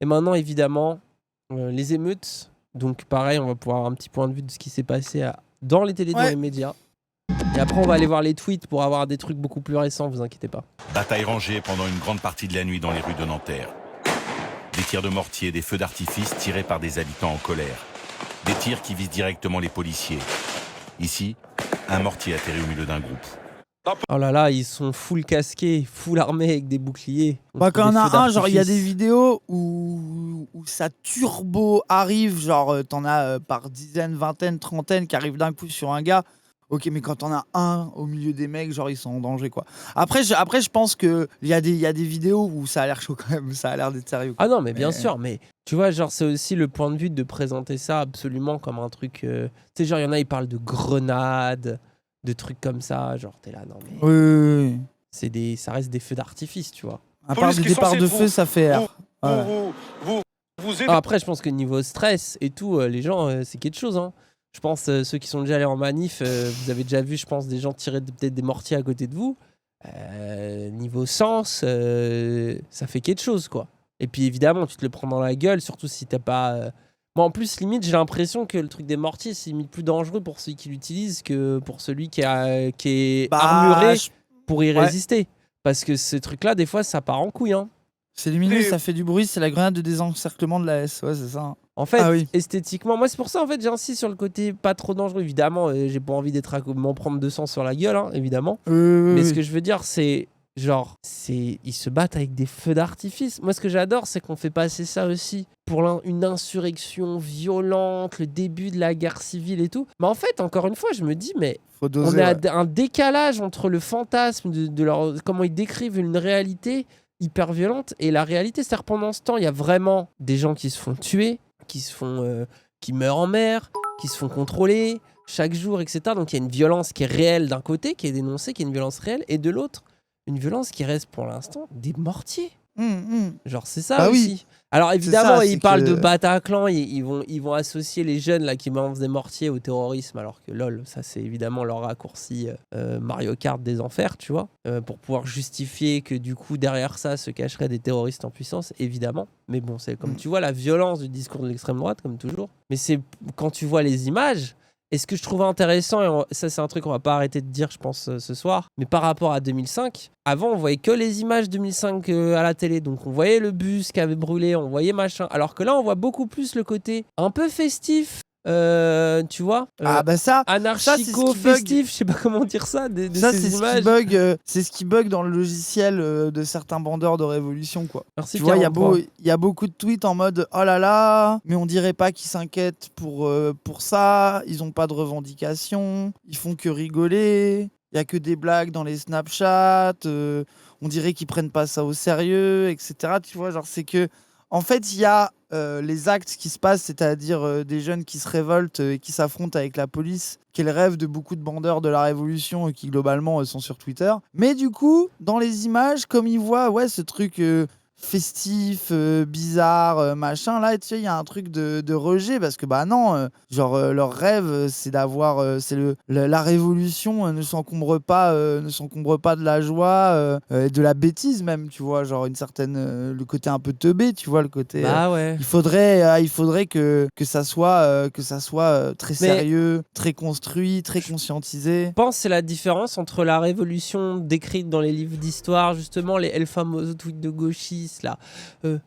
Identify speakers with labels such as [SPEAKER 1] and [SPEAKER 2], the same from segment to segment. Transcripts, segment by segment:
[SPEAKER 1] Et maintenant, évidemment, les émeutes. Donc pareil, on va pouvoir avoir un petit point de vue de ce qui s'est passé dans les télés, dans les médias. Et après, on va aller voir les tweets pour avoir des trucs beaucoup plus récents, vous inquiétez pas.
[SPEAKER 2] Bataille rangée pendant une grande partie de la nuit dans les rues de Nanterre. Des tirs de mortier, des feux d'artifice tirés par des habitants en colère. Des tirs qui visent directement les policiers. Ici, un mortier atterrit au milieu d'un groupe.
[SPEAKER 1] Oh là là, ils sont full casqués, full armés avec des boucliers.
[SPEAKER 3] Bah, quand on a un, genre, il y a des vidéos où ça turbo arrive, genre, t'en as par dizaines, vingtaines, trentaines qui arrivent d'un coup sur un gars. Ok, mais quand on a un au milieu des mecs, genre, ils sont en danger, quoi. Après, je pense qu'il y a des vidéos où ça a l'air chaud quand même, ça a l'air d'être sérieux, quoi.
[SPEAKER 1] Ah non, mais bien sûr, mais tu vois, genre, c'est aussi le point de vue de présenter ça absolument comme un truc. Tu sais, genre, il y en a, ils parlent de grenades, de trucs comme ça. Genre, t'es là, non, mais.
[SPEAKER 3] Oui.
[SPEAKER 1] Ça reste des feux d'artifice, tu vois.
[SPEAKER 3] À part des départs de feu, ça fait air.
[SPEAKER 1] Après, je pense que niveau stress et tout, les gens, c'est quelque chose, hein. Je pense, ceux qui sont déjà allés en manif, vous avez déjà vu, je pense, des gens tirer peut-être des mortiers à côté de vous. Niveau sens, ça fait quelque chose, quoi. Et puis évidemment, tu te le prends dans la gueule, surtout si t'as pas. Moi, en plus, limite, j'ai l'impression que le truc des mortiers, c'est limite plus dangereux pour celui qui l'utilise que pour celui qui est armuré pour y résister. Parce que ce truc-là, des fois, ça part en couille, hein.
[SPEAKER 3] C'est lumineux, ça fait du bruit, c'est la grenade de désencerclement de la S, ouais, c'est ça.
[SPEAKER 1] En fait, esthétiquement, moi c'est pour ça en fait j'insiste sur le côté pas trop dangereux. Évidemment, j'ai pas envie m'en prendre 200 sur la gueule, hein, évidemment. Mais ce que je veux dire, c'est genre, ils se battent avec des feux d'artifice. Moi, ce que j'adore, c'est qu'on fait passer ça aussi pour une insurrection violente, le début de la guerre civile et tout. Mais en fait, encore une fois, je me dis, mais on a un décalage entre le fantasme de comment ils décrivent une réalité hyper violente et la réalité. C'est-à-dire pendant ce temps, il y a vraiment des gens qui se font tuer, qui meurent en mer, qui se font contrôler chaque jour, etc. Donc il y a une violence qui est réelle d'un côté, qui est dénoncée, qui est une violence réelle, et de l'autre, une violence qui reste pour l'instant des mortiers. Genre c'est ça aussi.
[SPEAKER 3] Oui.
[SPEAKER 1] Alors évidemment, ils parlent de Bataclan, ils vont associer les jeunes là qui balancent des mortiers au terrorisme, alors que lol, ça c'est évidemment leur raccourci Mario Kart des enfers, tu vois, pour pouvoir justifier que du coup derrière ça se cacheraient des terroristes en puissance, évidemment. Mais bon, c'est comme tu vois la violence du discours de l'extrême droite, comme toujours. Mais c'est quand tu vois les images. Et ce que je trouvais intéressant, et ça c'est un truc qu'on va pas arrêter de dire je pense ce soir, mais par rapport à 2005, avant on voyait que les images 2005 à la télé, donc on voyait le bus qui avait brûlé, on voyait machin, alors que là on voit beaucoup plus le côté un peu festif, tu vois, anarchico-festif, je sais pas comment dire ça, de
[SPEAKER 3] ça
[SPEAKER 1] ces
[SPEAKER 3] c'est
[SPEAKER 1] images.
[SPEAKER 3] ce qui bug dans le logiciel de certains bandeurs de révolution, quoi.
[SPEAKER 1] Merci,
[SPEAKER 3] tu vois, il y a beaucoup de tweets en mode oh là là, mais on dirait pas qu'ils s'inquiètent pour ça, ils ont pas de revendications, ils font que rigoler, il y a que des blagues dans les Snapchat, on dirait qu'ils prennent pas ça au sérieux, etc. Tu vois, genre c'est que en fait, il y a les actes qui se passent, c'est-à-dire des jeunes qui se révoltent et qui s'affrontent avec la police, qui est le rêve de beaucoup de bandeurs de la Révolution qui globalement sont sur Twitter. Mais du coup, dans les images, comme ils voient ce truc festif, bizarre, machin, là, tu sais, il y a un truc de rejet parce que bah non, leur rêve, c'est d'avoir, la révolution ne s'encombre pas de la joie, et de la bêtise même, tu vois, genre une certaine, le côté un peu teubé, tu vois, le côté.
[SPEAKER 1] Bah ouais.
[SPEAKER 3] Il faudrait que ça soit très sérieux, très construit, très conscientisé.
[SPEAKER 1] Je pense que c'est la différence entre la révolution décrite dans les livres d'histoire, justement, les fameux tweets de gauchistes, là.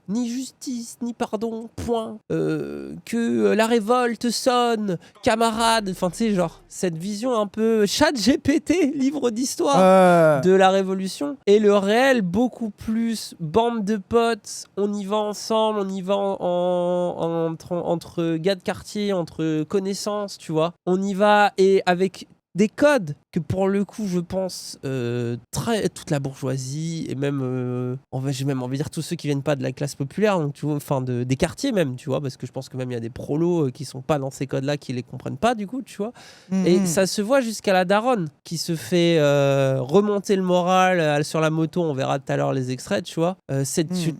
[SPEAKER 1] Ni justice, ni pardon, point. Que la révolte sonne, camarades. Enfin, tu sais, genre, cette vision un peu ChatGPT, livre d'histoire de la révolution. Et le réel, beaucoup plus bande de potes, on y va ensemble, on y va entre gars de quartier, entre connaissances, tu vois. On y va et avec des codes que pour le coup je pense toute la bourgeoisie et même j'ai même envie de dire tous ceux qui viennent pas de la classe populaire, donc tu vois, enfin des quartiers même, tu vois, parce que je pense que même il y a des prolos qui sont pas dans ces codes là, qui les comprennent pas du coup, tu vois. Et ça se voit jusqu'à la daronne qui se fait remonter le moral sur la moto, on verra tout à l'heure les extraits, tu vois.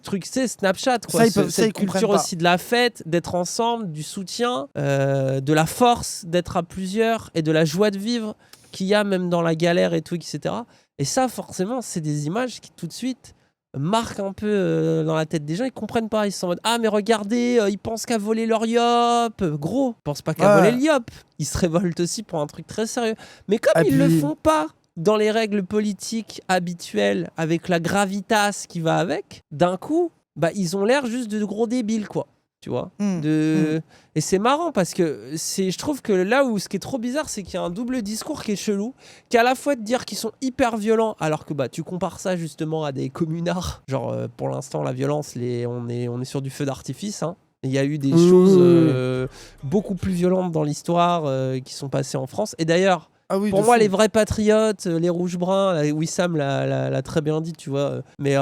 [SPEAKER 1] Truc, c'est Snapchat quoi, cette culture aussi de la fête, d'être ensemble, du soutien, de la force d'être à plusieurs et de la joie de vivre qu'il y a même dans la galère et tout, etc. Et ça, forcément, c'est des images qui, tout de suite, marque un peu dans la tête des gens. Ils comprennent pas. Ils sont en mode ah mais regardez, ils pensent qu'à voler leur yop. Gros, ils pensent pas qu'à voler le yop. Ils se révoltent aussi pour un truc très sérieux. Mais comme ils le font pas dans les règles politiques habituelles, avec la gravitas qui va avec, d'un coup, bah ils ont l'air juste de gros débiles quoi. Tu vois Et c'est marrant parce que je trouve que là où ce qui est trop bizarre, c'est qu'il y a un double discours qui est chelou, qui est à la fois de dire qu'ils sont hyper violents, alors que bah tu compares ça justement à des communards. Genre pour l'instant la violence, on est sur du feu d'artifice. Hein. Il y a eu des choses beaucoup plus violentes dans l'histoire qui sont passées en France. Et d'ailleurs, pour moi, les vrais patriotes, les rouges-bruns, Wissam l'a très bien dit, tu vois, mais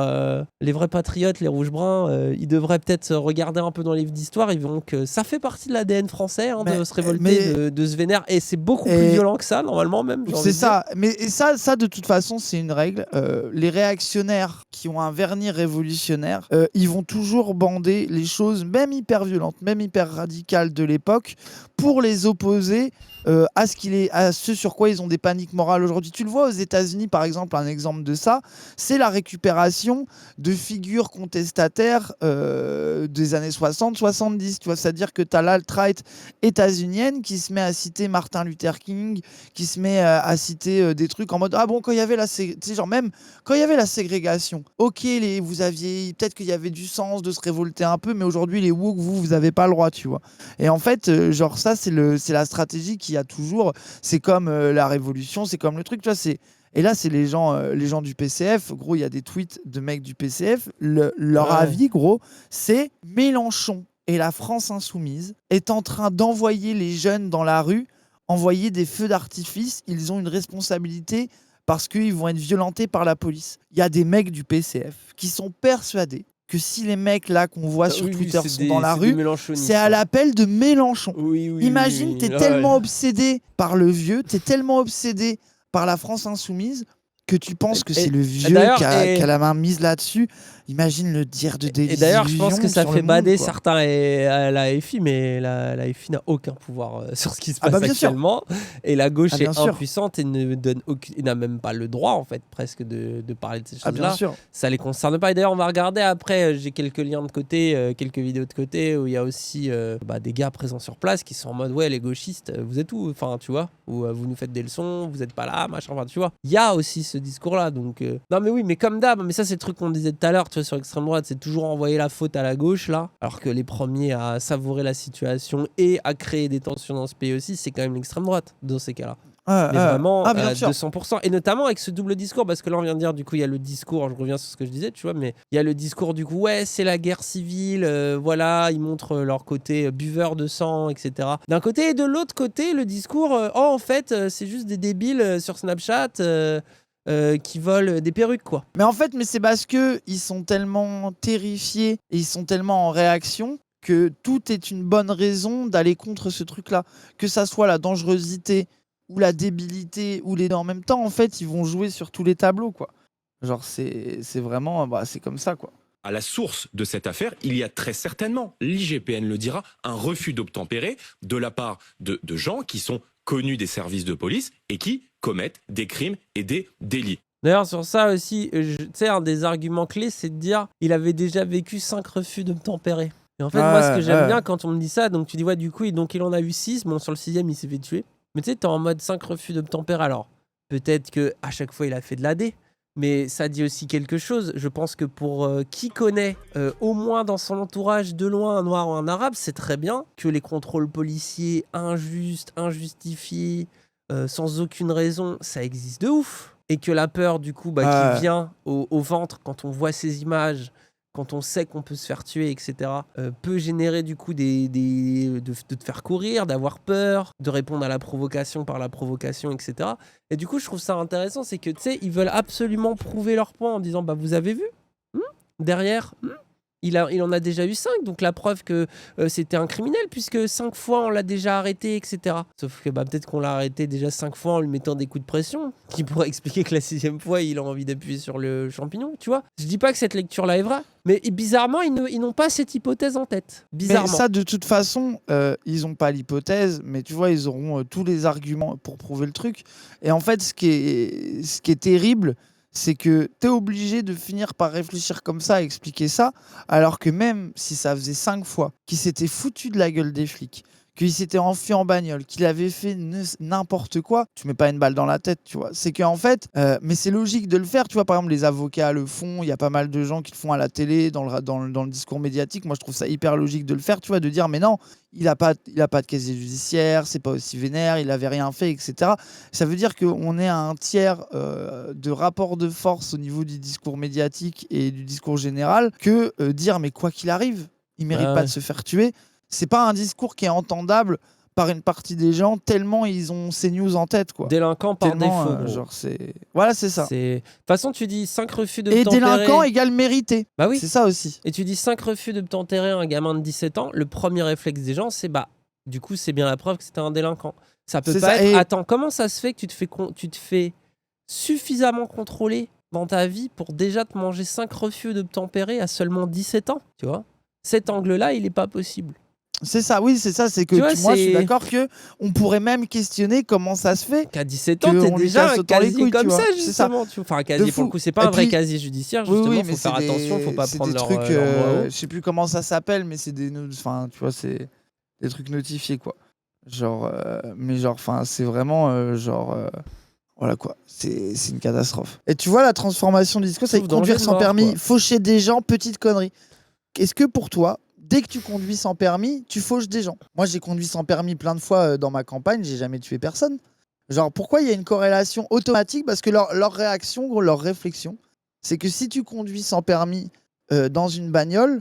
[SPEAKER 1] les vrais patriotes, les rouges-bruns, ils devraient peut-être regarder un peu dans les livres d'histoire, ils verront que ça fait partie de l'ADN français de se révolter, de se vénérer, et c'est beaucoup plus violent que ça, normalement même.
[SPEAKER 3] C'est ça, mais ça de toute façon, c'est une règle. Les réactionnaires qui ont un vernis révolutionnaire, ils vont toujours bander les choses, même hyper violentes, même hyper radicales de l'époque, pour les opposer à ce sur quoi ils ont des paniques morales aujourd'hui. Tu le vois aux États-Unis, par exemple, un exemple de ça, c'est la récupération de figures contestataires des années 60-70. Tu vois, c'est-à-dire que tu as l'alt-right états-unienne qui se met à citer Martin Luther King, qui se met à citer des trucs en mode ah bon, quand il y avait même quand il y avait la ségrégation, ok, vous aviez peut-être qu'il y avait du sens de se révolter un peu, mais aujourd'hui les woke, vous avez pas le droit, tu vois. Et en fait, genre ça c'est la stratégie qui a toujours, c'est comme la révolution, c'est comme le truc, tu vois, et là, c'est les gens du PCF. Gros, il y a des tweets de mecs du PCF. Leur avis, gros, c'est Mélenchon et la France insoumise est en train d'envoyer les jeunes dans la rue, envoyer des feux d'artifice. Ils ont une responsabilité parce qu'ils vont être violentés par la police. Il y a des mecs du PCF qui sont persuadés que si les mecs là qu'on voit sur Twitter sont dans la rue, c'est à l'appel de Mélenchon. Imagine, t'es tellement obsédé par le vieux, t'es tellement obsédé par la France insoumise que tu penses que c'est le vieux qui a la main mise là-dessus. Imagine le dire de désillusion.
[SPEAKER 1] Et d'ailleurs, je pense que ça fait bader certains à la FI, mais la FI n'a aucun pouvoir sur ce qui se passe actuellement. Sûr. Et la gauche est impuissante et n'a même pas le droit, en fait, presque de parler de ces choses-là. Ça les concerne pas. Et d'ailleurs, on va regarder après, j'ai quelques liens de côté, quelques vidéos de côté, où il y a aussi des gars présents sur place qui sont en mode ouais, les gauchistes, vous êtes où? Enfin, tu vois, ou vous nous faites des leçons, vous êtes pas là, machin, enfin, tu vois. Il y a aussi ce discours-là. Donc, non, mais oui, mais comme d'hab, mais ça, c'est le truc qu'on disait tout à l'heure, tu vois, sur l'extrême droite, c'est toujours envoyer la faute à la gauche, là, alors que les premiers à savourer la situation et à créer des tensions dans ce pays aussi, c'est quand même l'extrême droite, dans ces cas-là. Mais vraiment, 200%. Et notamment avec ce double discours, parce que là, on vient de dire, du coup, il y a le discours, je reviens sur ce que je disais, tu vois, mais il y a le discours, du coup, ouais, c'est la guerre civile, voilà, ils montrent leur côté buveur de sang, etc. D'un côté, et de l'autre côté, le discours, en fait, c'est juste des débiles sur Snapchat, qui volent des perruques, quoi.
[SPEAKER 3] Mais en fait, c'est parce qu'ils sont tellement terrifiés et ils sont tellement en réaction que tout est une bonne raison d'aller contre ce truc-là. Que ça soit la dangerosité ou la débilité ou les deux en même temps, en fait, ils vont jouer sur tous les tableaux, quoi. Genre, c'est vraiment... c'est comme ça, quoi.
[SPEAKER 4] À la source de cette affaire, il y a très certainement, l'IGPN le dira, un refus d'obtempérer de la part de gens qui sont connus des services de police et qui commettent des crimes et des délits.
[SPEAKER 1] D'ailleurs, sur ça aussi, tu sais, un des arguments clés, c'est de dire il avait déjà vécu 5 refus d'obtempérer. Et en fait, moi, ce que j'aime bien quand on me dit ça, donc tu dis, ouais, du coup, il en a eu 6, bon, sur le 6e, il s'est fait tuer. Mais tu sais, t'es en mode 5 refus d'obtempérer. Alors, peut-être qu'à chaque fois, il a fait de l'AD, mais ça dit aussi quelque chose. Je pense que pour qui connaît, au moins dans son entourage, de loin, un noir ou un arabe, c'est très bien que les contrôles policiers injustes, injustifiés, sans aucune raison, ça existe de ouf. Et que la peur, du coup, qui vient au ventre quand on voit ces images, quand on sait qu'on peut se faire tuer, etc., peut générer du coup de te faire courir, d'avoir peur, de répondre à la provocation par la provocation, etc. Et du coup, je trouve ça intéressant, c'est que, tu sais, ils veulent absolument prouver leur point en disant, vous avez vu derrière il en a déjà eu 5, donc la preuve que c'était un criminel, puisque 5 fois on l'a déjà arrêté, etc. Sauf que peut-être qu'on l'a arrêté déjà 5 fois en lui mettant des coups de pression, qui pourrait expliquer que la 6e fois il a envie d'appuyer sur le champignon, tu vois. Je dis pas que cette lecture-là est vraie, mais bizarrement ils n'ont pas cette hyphypothèse en tête. Bizarrement.
[SPEAKER 3] Mais ça, de toute façon, ils n'ont pas l'hypothèse, mais tu vois, ils auront tous les arguments pour prouver le truc. Et en fait, ce qui est terrible, c'est que t'es obligé de finir par réfléchir comme ça, expliquer ça, alors que même si ça faisait 5 fois qu'il s'était foutu de la gueule des flics, qu'il s'était enfui en bagnole, qu'il avait fait n'importe quoi, tu mets pas une balle dans la tête, tu vois. C'est qu'en fait, mais c'est logique de le faire, tu vois. Par exemple, les avocats le font, il y a pas mal de gens qui le font à la télé, dans le discours médiatique. Moi, je trouve ça hyper logique de le faire, tu vois, de dire, mais non, il a pas de casier judiciaire, c'est pas aussi vénère, il avait rien fait, etc. Ça veut dire qu'on est à un tiers de rapport de force au niveau du discours médiatique et du discours général que dire, mais quoi qu'il arrive, il mérite pas de se faire tuer. C'est pas un discours qui est entendable par une partie des gens tellement ils ont ces news en tête, quoi.
[SPEAKER 1] Délinquant par
[SPEAKER 3] Tellement,
[SPEAKER 1] défaut.
[SPEAKER 3] genre c'est voilà, c'est ça.
[SPEAKER 1] De toute façon, tu dis 5 refus
[SPEAKER 3] Et
[SPEAKER 1] d'obtempérer.
[SPEAKER 3] délinquant égale mérité.
[SPEAKER 1] Bah oui.
[SPEAKER 3] C'est ça aussi.
[SPEAKER 1] Et tu dis 5 refus d'obtempérer à un gamin de 17 ans, le premier réflexe des gens, c'est du coup, c'est bien la preuve que c'était un délinquant. Ça peut
[SPEAKER 3] C'est
[SPEAKER 1] pas
[SPEAKER 3] ça,
[SPEAKER 1] être.
[SPEAKER 3] et-
[SPEAKER 1] Attends, comment ça se fait que tu te fais suffisamment contrôler dans ta vie pour déjà te manger 5 refus d'obtempérer à seulement 17 ans, tu vois? Cet angle-là, il est pas possible.
[SPEAKER 3] C'est ça, oui, c'est ça. C'est que
[SPEAKER 1] Tu vois,
[SPEAKER 3] moi, je suis
[SPEAKER 1] c'est-
[SPEAKER 3] d'accord que on pourrait même questionner comment ça se fait.
[SPEAKER 1] Qu'à 17 ans,
[SPEAKER 3] Que
[SPEAKER 1] t'es
[SPEAKER 3] on lui
[SPEAKER 1] déjà
[SPEAKER 3] casse
[SPEAKER 1] un
[SPEAKER 3] autant les
[SPEAKER 1] casier
[SPEAKER 3] couilles,
[SPEAKER 1] comme
[SPEAKER 3] tu vois.
[SPEAKER 1] ça,
[SPEAKER 3] C'est ça.
[SPEAKER 1] justement. Enfin, un
[SPEAKER 3] De
[SPEAKER 1] casier,
[SPEAKER 3] fou.
[SPEAKER 1] pour le coup, c'est pas
[SPEAKER 3] Et
[SPEAKER 1] un vrai
[SPEAKER 3] puis-
[SPEAKER 1] casier judiciaire,
[SPEAKER 3] Oui,
[SPEAKER 1] justement.
[SPEAKER 3] oui,
[SPEAKER 1] Faut
[SPEAKER 3] mais
[SPEAKER 1] faire
[SPEAKER 3] c'est
[SPEAKER 1] attention, faut pas
[SPEAKER 3] c'est
[SPEAKER 1] prendre
[SPEAKER 3] des
[SPEAKER 1] leur,
[SPEAKER 3] trucs.
[SPEAKER 1] leur mot à eux.
[SPEAKER 3] Je sais plus comment ça s'appelle, mais c'est enfin, tu vois, c'est des trucs notifiés, quoi. Genre, mais genre, enfin, c'est vraiment voilà quoi, c'est une catastrophe. Et tu vois la transformation du discours, c'est
[SPEAKER 1] Sauf danger
[SPEAKER 3] conduire
[SPEAKER 1] de
[SPEAKER 3] sans
[SPEAKER 1] mort,
[SPEAKER 3] permis,
[SPEAKER 1] quoi.
[SPEAKER 3] faucher des gens, petite connerie. Est-ce que pour toi, dès que tu conduis sans permis, tu fauches des gens? Moi, j'ai conduit sans permis plein de fois dans ma campagne, j'ai jamais tué personne. Genre, pourquoi il y a une corrélation automatique? Parce que leur réaction, gros, leur réflexion, c'est que si tu conduis sans permis dans une bagnole,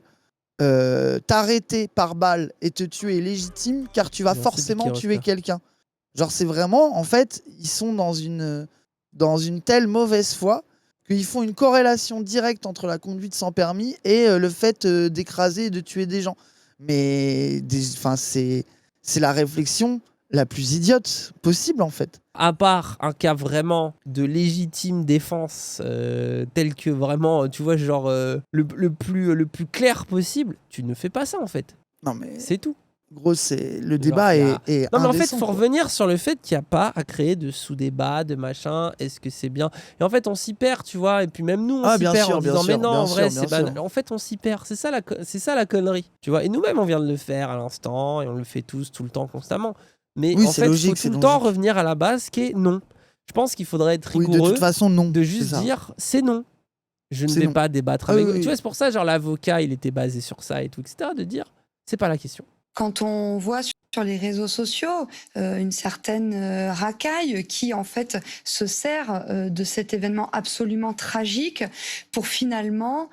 [SPEAKER 3] t'arrêter par balle et te tuer est légitime car tu vas
[SPEAKER 1] Merci,
[SPEAKER 3] forcément
[SPEAKER 1] Piqué
[SPEAKER 3] tuer
[SPEAKER 1] Rosca.
[SPEAKER 3] quelqu'un. Genre, c'est vraiment, en fait, ils sont dans une telle mauvaise foi qu'ils font une corrélation directe entre la conduite sans permis et le fait d'écraser et de tuer des gens. Mais c'est la réflexion la plus idiote possible, en fait.
[SPEAKER 1] À part un cas vraiment de légitime défense, tel que vraiment, tu vois, genre le plus clair possible, tu ne fais pas ça, en fait.
[SPEAKER 3] Non, mais
[SPEAKER 1] C'est tout.
[SPEAKER 3] gros, le
[SPEAKER 1] Genre,
[SPEAKER 3] débat
[SPEAKER 1] y a-
[SPEAKER 3] est
[SPEAKER 1] Non, mais en fait,
[SPEAKER 3] indécent,
[SPEAKER 1] faut
[SPEAKER 3] quoi.
[SPEAKER 1] revenir sur le fait qu'il n'y a pas à créer de sous-débat, de machin. Est-ce que c'est bien? Et en fait, on s'y perd, tu vois. Et puis même nous, on
[SPEAKER 3] Ah,
[SPEAKER 1] s'y
[SPEAKER 3] bien
[SPEAKER 1] perd
[SPEAKER 3] sûr,
[SPEAKER 1] en
[SPEAKER 3] bien
[SPEAKER 1] disant,
[SPEAKER 3] sûr,
[SPEAKER 1] mais non,
[SPEAKER 3] bien
[SPEAKER 1] en vrai,
[SPEAKER 3] sûr,
[SPEAKER 1] c'est
[SPEAKER 3] bien
[SPEAKER 1] banal.
[SPEAKER 3] sûr.
[SPEAKER 1] En fait, on s'y perd. C'est ça la connerie. Tu vois. Et nous-mêmes, on vient de le faire à l'instant. Et on le fait tous, tout le temps, constamment. Mais
[SPEAKER 3] Oui,
[SPEAKER 1] en
[SPEAKER 3] c'est
[SPEAKER 1] fait, il
[SPEAKER 3] logique,
[SPEAKER 1] faut
[SPEAKER 3] c'est
[SPEAKER 1] tout le temps
[SPEAKER 3] logique.
[SPEAKER 1] revenir à la base qui est non. Je pense qu'il faudrait être
[SPEAKER 3] Oui, de
[SPEAKER 1] rigoureux
[SPEAKER 3] toute façon, non.
[SPEAKER 1] de
[SPEAKER 3] C'est
[SPEAKER 1] juste
[SPEAKER 3] ça.
[SPEAKER 1] dire, c'est non. Je ne
[SPEAKER 3] C'est
[SPEAKER 1] vais
[SPEAKER 3] non.
[SPEAKER 1] pas débattre
[SPEAKER 3] Ah
[SPEAKER 1] avec
[SPEAKER 3] oui,
[SPEAKER 1] vous.
[SPEAKER 3] oui.
[SPEAKER 1] Tu vois, c'est pour ça, genre, l'avocat, il était basé sur ça et tout, etc. De dire, c'est pas la question.
[SPEAKER 5] Quand on voit sur les réseaux sociaux une certaine racaille qui en fait se sert de cet événement absolument tragique pour finalement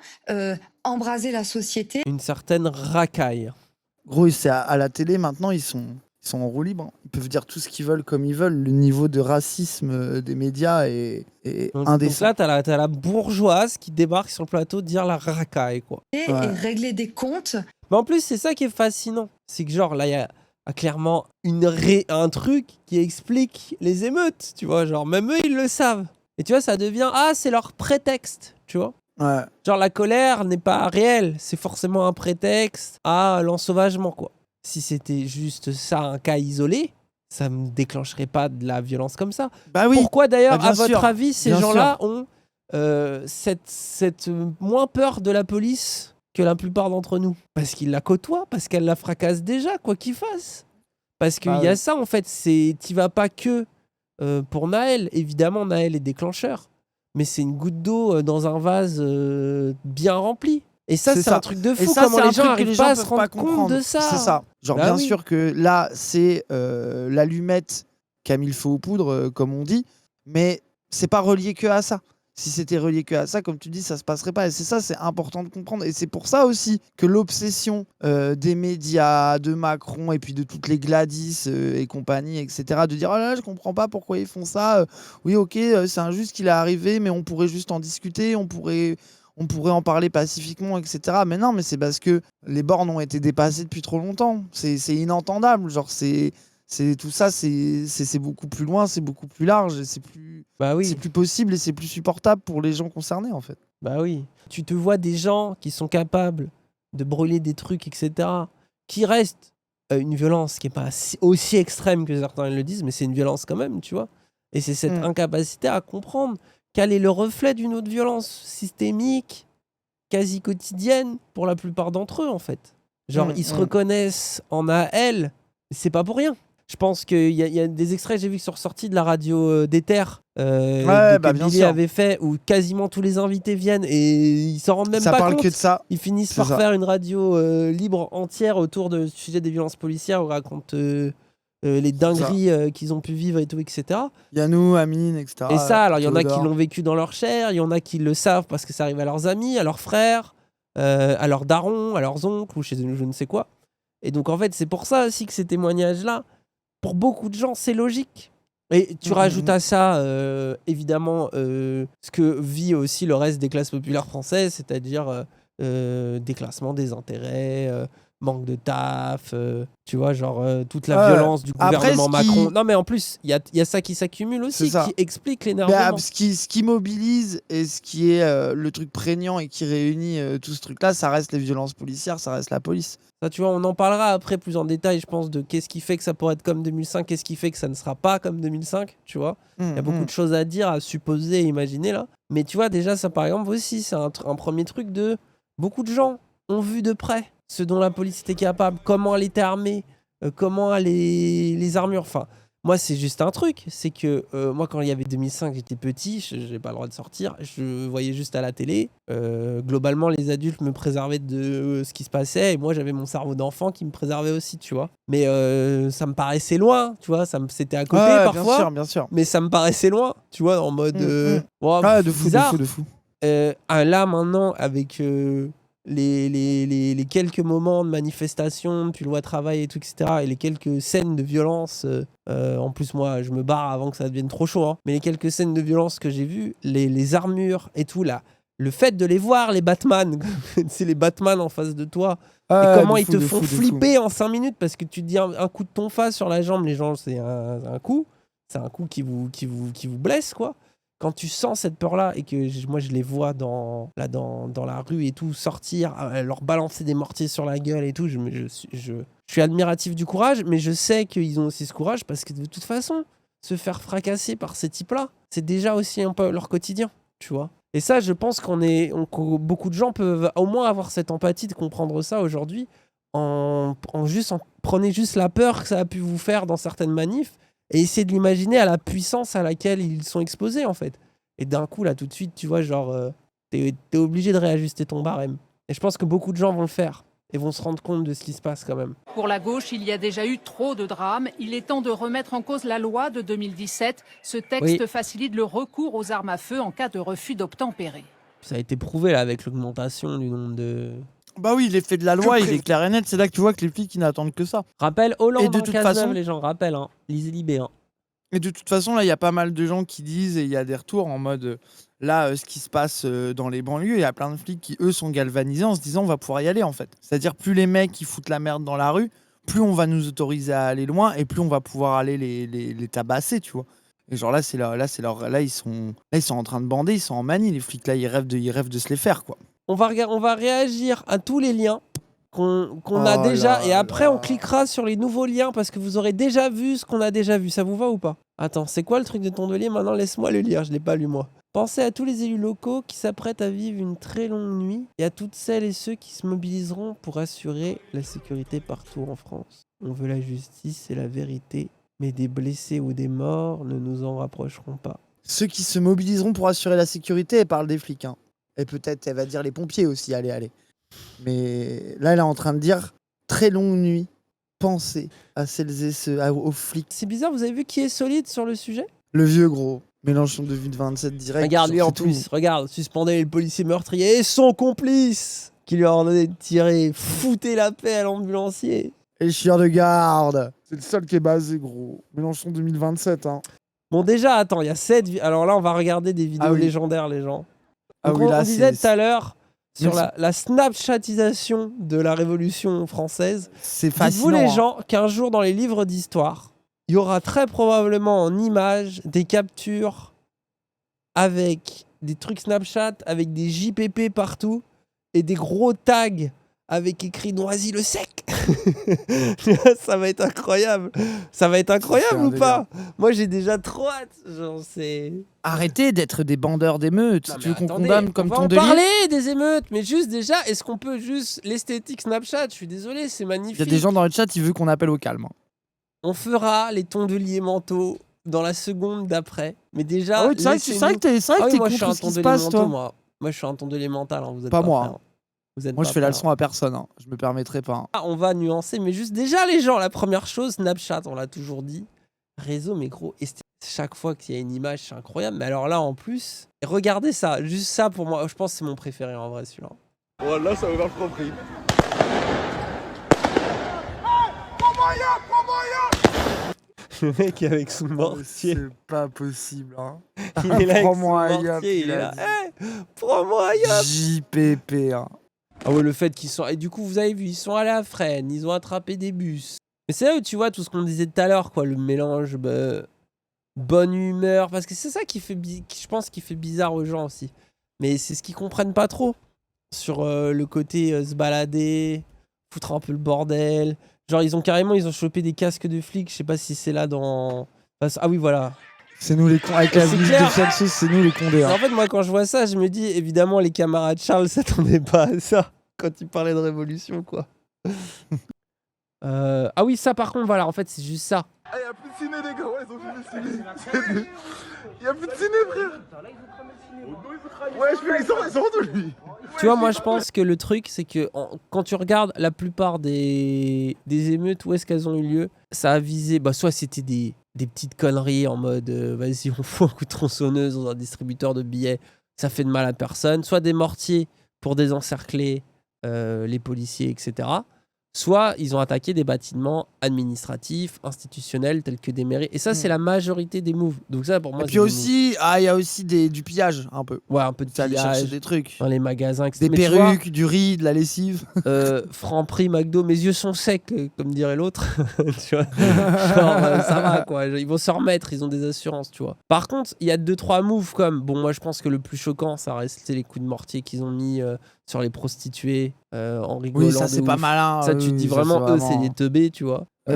[SPEAKER 5] embraser la société.
[SPEAKER 1] Une certaine racaille.
[SPEAKER 3] Gros, c'est à la télé maintenant, ils sont en roue libre, hein. Ils peuvent dire tout ce qu'ils veulent comme ils veulent. Le niveau de racisme des médias est
[SPEAKER 1] Donc
[SPEAKER 3] indécent.
[SPEAKER 1] là, t'as la bourgeoise qui débarque sur le plateau dire la racaille, quoi.
[SPEAKER 5] Et
[SPEAKER 3] Ouais.
[SPEAKER 5] régler des comptes.
[SPEAKER 1] Mais en plus, c'est ça qui est fascinant. C'est que genre, là, il y a clairement un truc qui explique les émeutes, tu vois. Genre, même eux, ils le savent. Et tu vois, ça devient, c'est leur prétexte, tu vois.
[SPEAKER 3] Ouais.
[SPEAKER 1] Genre, la colère n'est pas réelle. C'est forcément un prétexte à l'ensauvagement, quoi. Si c'était juste ça, un cas isolé, ça me déclencherait pas de la violence comme ça.
[SPEAKER 3] Bah oui.
[SPEAKER 1] Pourquoi d'ailleurs,
[SPEAKER 3] Bah, bien
[SPEAKER 1] à votre
[SPEAKER 3] sûr.
[SPEAKER 1] avis, ces
[SPEAKER 3] Bien
[SPEAKER 1] gens-là ont cette moins peur de la police que la plupart d'entre nous? Parce qu'ils la côtoient, parce qu'elle la fracasse déjà, quoi qu'il fasse. Parce qu'il
[SPEAKER 3] Bah
[SPEAKER 1] y a
[SPEAKER 3] oui.
[SPEAKER 1] ça, en fait. T'y vas pas que pour Naël. Évidemment, Naël est déclencheur. Mais c'est une goutte d'eau dans un vase bien rempli. Et ça,
[SPEAKER 3] C'est
[SPEAKER 1] c'est
[SPEAKER 3] ça.
[SPEAKER 1] un truc de
[SPEAKER 3] Et
[SPEAKER 1] fou.
[SPEAKER 3] ça,
[SPEAKER 1] Comment
[SPEAKER 3] c'est
[SPEAKER 1] les
[SPEAKER 3] un
[SPEAKER 1] gens
[SPEAKER 3] truc que
[SPEAKER 1] arrivent
[SPEAKER 3] les
[SPEAKER 1] pas
[SPEAKER 3] gens
[SPEAKER 1] à se
[SPEAKER 3] peuvent
[SPEAKER 1] rendre
[SPEAKER 3] pas
[SPEAKER 1] compte
[SPEAKER 3] comprendre.
[SPEAKER 1] de ça.
[SPEAKER 3] C'est ça. Genre,
[SPEAKER 1] Bah
[SPEAKER 3] bien
[SPEAKER 1] oui.
[SPEAKER 3] sûr que là, c'est l'allumette qui a mis le feu aux poudres, comme on dit. Mais c'est pas relié que à ça. Si c'était relié que à ça, comme tu dis, ça se passerait pas. Et c'est ça, c'est important de comprendre. Et c'est pour ça aussi que l'obsession des médias, de Macron et puis de toutes les Gladys et compagnie, etc., de dire oh là là, je comprends pas pourquoi ils font ça. Oui, ok, c'est injuste qu'il est arrivé, mais on pourrait juste en discuter, on pourrait en parler pacifiquement, etc. Mais non, mais c'est parce que les bornes ont été dépassées depuis trop longtemps. C'est inentendable. Genre, c'est tout ça, c'est beaucoup plus loin, c'est beaucoup plus large, et
[SPEAKER 1] Bah oui.
[SPEAKER 3] c'est plus possible et c'est plus supportable pour les gens concernés, en fait.
[SPEAKER 1] Bah oui. Tu te vois des gens qui sont capables de brûler des trucs, etc., qui restent une violence qui n'est pas aussi extrême que certains le disent, mais c'est une violence quand même, tu vois. Et c'est cette incapacité à comprendre qu'elle est le reflet d'une autre violence systémique, quasi quotidienne, pour la plupart d'entre eux, en fait. Genre, ils se reconnaissent en AL, c'est pas pour rien. Je pense qu'il y a des extraits que j'ai vus qui sont ressortis de la radio d'Ether que
[SPEAKER 3] bien
[SPEAKER 1] Billy
[SPEAKER 3] sûr.
[SPEAKER 1] avait fait, où quasiment tous les invités viennent et ils s'en rendent même
[SPEAKER 3] Ça
[SPEAKER 1] pas
[SPEAKER 3] parle
[SPEAKER 1] compte.
[SPEAKER 3] que de ça.
[SPEAKER 1] Ils finissent
[SPEAKER 3] C'est
[SPEAKER 1] par
[SPEAKER 3] ça.
[SPEAKER 1] faire une radio libre entière autour du sujet des violences policières, où ils racontent les dingueries qu'ils ont pu vivre et tout, etc.
[SPEAKER 3] Yanou, Amine, etc.
[SPEAKER 1] Et ça, alors il y en a qui
[SPEAKER 3] Théodore.
[SPEAKER 1] l'ont vécu dans leur chair, il y en a qui le savent parce que ça arrive à leurs amis, à leurs frères, à leurs darons, à leurs oncles ou chez je ne sais quoi. Et donc en fait, c'est pour ça aussi que ces témoignages-là, pour beaucoup de gens, c'est logique. Et tu rajoutes à ça, évidemment, ce que vit aussi le reste des classes populaires françaises, c'est-à-dire déclassement des intérêts, manque de taf, tu vois, genre toute la violence du
[SPEAKER 3] après,
[SPEAKER 1] gouvernement
[SPEAKER 3] ce qui-
[SPEAKER 1] Macron. Non, mais en plus, il y a ça qui s'accumule aussi,
[SPEAKER 3] C'est ça.
[SPEAKER 1] qui explique
[SPEAKER 3] Mais,
[SPEAKER 1] l'énervement.
[SPEAKER 3] ce qui mobilise et ce qui est le truc prégnant et qui réunit tout ce truc-là, ça reste les violences policières, ça reste la police.
[SPEAKER 1] Ça, tu vois, on en parlera après plus en détail, je pense, de qu'est-ce qui fait que ça pourrait être comme 2005, qu'est-ce qui fait que ça ne sera pas comme 2005, tu vois. Il y a beaucoup de choses à dire, à supposer, imaginer là. Mais tu vois, déjà, ça par exemple aussi, c'est un premier truc de... Beaucoup de gens ont vu de près ce dont la police était capable, comment elle était armée, comment les armures... Enfin, moi, c'est juste un truc, c'est que moi, quand il y avait 2005, j'étais petit, je n'avais pas le droit de sortir, je voyais juste à la télé. Globalement, les adultes me préservaient de ce qui se passait, et moi, j'avais mon cerveau d'enfant qui me préservait aussi, tu vois. Mais ça me paraissait loin, tu vois, c'était à côté parfois,
[SPEAKER 3] bien sûr.
[SPEAKER 1] mais ça me paraissait loin, tu vois, en mode... oh,
[SPEAKER 3] De fou,
[SPEAKER 1] bizarre.
[SPEAKER 3] de fou.
[SPEAKER 1] Là, maintenant, avec... les quelques moments de manifestation, tu le vois travail et tout, etc. Et les quelques scènes de violence, en plus moi je me barre avant que ça devienne trop chaud, hein. Mais les quelques scènes de violence que j'ai vues, les armures et tout là, le fait de les voir, les Batman, c'est les Batman en face de toi, et comment ils te font flipper en 5 minutes parce que tu te dis un coup de ton face sur la jambe, les gens c'est un coup qui vous blesse quoi. Quand tu sens cette peur-là et que moi je les vois dans la rue et tout sortir, leur balancer des mortiers sur la gueule et tout, je suis admiratif du courage, mais je sais qu'ils ont aussi ce courage parce que de toute façon, se faire fracasser par ces types-là, c'est déjà aussi un peu leur quotidien, tu vois. Et ça, je pense que beaucoup de gens peuvent au moins avoir cette empathie de comprendre ça aujourd'hui prenez juste la peur que ça a pu vous faire dans certaines manifs et essayer de l'imaginer à la puissance à laquelle ils sont exposés, en fait. Et d'un coup, là, tout de suite, tu vois, genre, t'es obligé de réajuster ton barème. Et je pense que beaucoup de gens vont le faire et vont se rendre compte de ce qui se passe quand même.
[SPEAKER 6] Pour la gauche, il y a déjà eu trop de drames. Il est temps de remettre en cause la loi de 2017. Ce texte facilite le recours aux armes à feu en cas de refus d'obtempérer.
[SPEAKER 1] Ça a été prouvé, là, avec l'augmentation du nombre de...
[SPEAKER 3] Bah oui, l'effet de la loi, il est clair et net. C'est là que tu vois que les flics, ils n'attendent que ça.
[SPEAKER 1] Rappelle Hollande
[SPEAKER 3] Et de
[SPEAKER 1] en
[SPEAKER 3] toute
[SPEAKER 1] Cazeneuve,
[SPEAKER 3] façon-
[SPEAKER 1] les gens, rappellent, hein. Lisez Libé, hein.
[SPEAKER 3] Et de toute façon, là, il y a pas mal de gens qui disent, et il y a des retours en mode, là, ce qui se passe dans les banlieues, il y a plein de flics qui, eux, sont galvanisés en se disant, on va pouvoir y aller, en fait. C'est-à-dire, plus les mecs, ils foutent la merde dans la rue, plus on va nous autoriser à aller loin, et plus on va pouvoir aller les tabasser, tu vois. Et genre là, ils sont en train de bander, ils sont en manie, les flics, là, ils rêvent de se les faire, quoi.
[SPEAKER 1] On va réagir à tous les liens qu'on a
[SPEAKER 3] Oh
[SPEAKER 1] déjà
[SPEAKER 3] là
[SPEAKER 1] et après
[SPEAKER 3] là.
[SPEAKER 1] on cliquera sur les nouveaux liens parce que vous aurez déjà vu ce qu'on a déjà vu. Ça vous va ou pas? Attends, c'est quoi le truc de Tondelier? Maintenant laisse-moi le lire, je l'ai pas lu moi. Pensez à tous les élus locaux qui s'apprêtent à vivre une très longue nuit et à toutes celles et ceux qui se mobiliseront pour assurer la sécurité partout en France. On veut la justice et la vérité, mais des blessés ou des morts ne nous en rapprocheront pas.
[SPEAKER 3] Ceux qui se mobiliseront pour assurer la sécurité, elle parle des flics, hein. Et peut-être, elle va dire les pompiers aussi, allez. Mais là, elle est en train de dire très longue nuit. Pensez à celles et ceux, aux flics.
[SPEAKER 1] C'est bizarre, vous avez vu qui est solide sur le sujet?
[SPEAKER 3] Le vieux gros. Mélenchon de 27 direct.
[SPEAKER 1] Regarde lui en
[SPEAKER 3] c'est tout.
[SPEAKER 1] plus, regarde, suspendez le policier meurtrier et son complice qui lui a ordonné de tirer, foutez la paix à l'ambulancier.
[SPEAKER 3] Et le chien de garde. C'est le seul qui est basé, gros. Mélenchon 2027, hein.
[SPEAKER 1] Bon déjà, attends, il y a 7... Alors là, on va regarder des vidéos
[SPEAKER 3] Ah oui.
[SPEAKER 1] légendaires, les gens.
[SPEAKER 3] Ah
[SPEAKER 1] Donc
[SPEAKER 3] oui, là,
[SPEAKER 1] on disait
[SPEAKER 3] c'est-
[SPEAKER 1] tout à l'heure sur
[SPEAKER 3] Merci.
[SPEAKER 1] la Snapchatisation de la Révolution française.
[SPEAKER 3] C'est
[SPEAKER 1] Dites-vous
[SPEAKER 3] fascinant.
[SPEAKER 1] les
[SPEAKER 3] hein.
[SPEAKER 1] gens qu'un jour dans les livres d'histoire, il y aura très probablement en images des captures avec des trucs Snapchat, avec des JPP partout et des gros tags avec écrit Noisy le sec. Ça va être incroyable. Ça va être incroyable
[SPEAKER 3] un
[SPEAKER 1] ou pas? Moi, j'ai déjà trop hâte. Genre, c'est...
[SPEAKER 3] Arrêtez d'être des bandeurs d'émeutes.
[SPEAKER 1] Non,
[SPEAKER 3] Si
[SPEAKER 1] mais
[SPEAKER 3] tu veux qu'on
[SPEAKER 1] attendez,
[SPEAKER 3] condamne comme
[SPEAKER 1] on va
[SPEAKER 3] ton
[SPEAKER 1] en
[SPEAKER 3] délire.
[SPEAKER 1] parler des émeutes, mais juste déjà, est-ce qu'on peut juste l'esthétique Snapchat? Je suis désolé, c'est
[SPEAKER 3] Il
[SPEAKER 1] magnifique.
[SPEAKER 3] y a des gens dans le chat, ils veulent qu'on appelle au calme.
[SPEAKER 1] On fera les tondeliers mentaux dans la seconde d'après. Mais déjà,
[SPEAKER 3] Ah oui, c'est vrai que t'es
[SPEAKER 1] Ah oui, moi, je suis
[SPEAKER 3] contre
[SPEAKER 1] un
[SPEAKER 3] ce qui se
[SPEAKER 1] tondelier
[SPEAKER 3] passe,
[SPEAKER 1] mentaux,
[SPEAKER 3] toi.
[SPEAKER 1] moi, je suis un tondelier mental. Hein, vous êtes
[SPEAKER 3] Pas
[SPEAKER 1] pas
[SPEAKER 3] moi,
[SPEAKER 1] prêts,
[SPEAKER 3] hein.
[SPEAKER 1] hein. Vous êtes
[SPEAKER 3] Moi,
[SPEAKER 1] pas
[SPEAKER 3] je fais la
[SPEAKER 1] prêts,
[SPEAKER 3] leçon à personne. Hein. Je me permettrai pas. Hein.
[SPEAKER 1] Ah, on va nuancer, mais juste déjà les gens, la première chose, Snapchat, on l'a toujours dit, réseau, mais gros, chaque fois qu'il y a une image, c'est incroyable. Mais alors là, en plus, regardez ça, juste ça pour moi, je pense que c'est mon préféré en vrai, celui-là.
[SPEAKER 7] Voilà, ça va ouvert le compris.
[SPEAKER 1] Le mec avec son mortier,
[SPEAKER 3] C'est pas possible. Hein.
[SPEAKER 1] il est là avec son
[SPEAKER 3] Prends-moi un yop,
[SPEAKER 1] mortier, il est
[SPEAKER 3] a
[SPEAKER 1] là.
[SPEAKER 3] dit.
[SPEAKER 1] Eh, prends-moi un yop.
[SPEAKER 3] JPP. Hein.
[SPEAKER 1] Ah ouais, le fait qu'ils sont... Et du coup, vous avez vu, ils sont allés à Fresnes, ils ont attrapé des bus. Mais c'est là où tu vois tout ce qu'on disait tout à l'heure, quoi, le mélange bonne humeur, parce que c'est ça qui fait, je pense, qui fait bizarre aux gens aussi. Mais c'est ce qu'ils comprennent pas trop sur le côté se balader, foutre un peu le bordel. Genre, ils ont chopé des casques de flics, je sais pas si c'est là dans... Ah oui, voilà.
[SPEAKER 3] C'est nous les cons. Avec la
[SPEAKER 1] C'est
[SPEAKER 3] musique
[SPEAKER 1] clair.
[SPEAKER 3] de Fianso, c'est nous les condés.
[SPEAKER 1] Mais
[SPEAKER 3] Hein.
[SPEAKER 1] en fait, moi, quand je vois ça, je me dis, évidemment, les camarades Charles s'attendaient pas à ça quand ils parlaient de révolution, quoi. Ah oui, ça, par contre, voilà, en fait, c'est juste ça.
[SPEAKER 7] Ah, y'a plus de ciné, les gars, ouais, ils ont fini le ciné. Y'a plus de ciné, frère. Ouais, ils sont de lui.
[SPEAKER 1] Tu vois, moi, je pense que le truc, c'est que quand tu regardes la plupart des émeutes, où est-ce qu'elles ont eu lieu, ça a visé, soit c'était des petites conneries en mode, vas-y, on fout un coup de tronçonneuse dans un distributeur de billets, ça fait de mal à personne, soit des mortiers pour désencercler les policiers, etc. Soit ils ont attaqué des bâtiments administratifs, institutionnels, tels que des mairies. Et ça, c'est la majorité des moves. Donc ça, pour moi,
[SPEAKER 3] Et puis aussi, il y a aussi du pillage, un peu.
[SPEAKER 1] Ouais, un peu de
[SPEAKER 3] Tu aller chercher
[SPEAKER 1] pillage
[SPEAKER 3] des trucs.
[SPEAKER 1] dans les magasins, etc.
[SPEAKER 3] Des
[SPEAKER 1] Mais tu vois,
[SPEAKER 3] perruques, du riz, de la lessive.
[SPEAKER 1] Franprix, McDo, mes yeux sont secs, comme dirait l'autre. Tu vois, genre, ça va, quoi. Ils vont se remettre, ils ont des assurances, tu vois. Par contre, il y a 2-3 moves comme... Bon, moi, je pense que le plus choquant, ça reste les coups de mortier qu'ils ont mis sur les prostituées en rigolant.
[SPEAKER 3] Oui, ça,
[SPEAKER 1] de
[SPEAKER 3] c'est pas
[SPEAKER 1] ouf.
[SPEAKER 3] malin.
[SPEAKER 1] Ça, tu te dis vraiment, eux, c'est des teubés, tu vois.
[SPEAKER 3] Oui.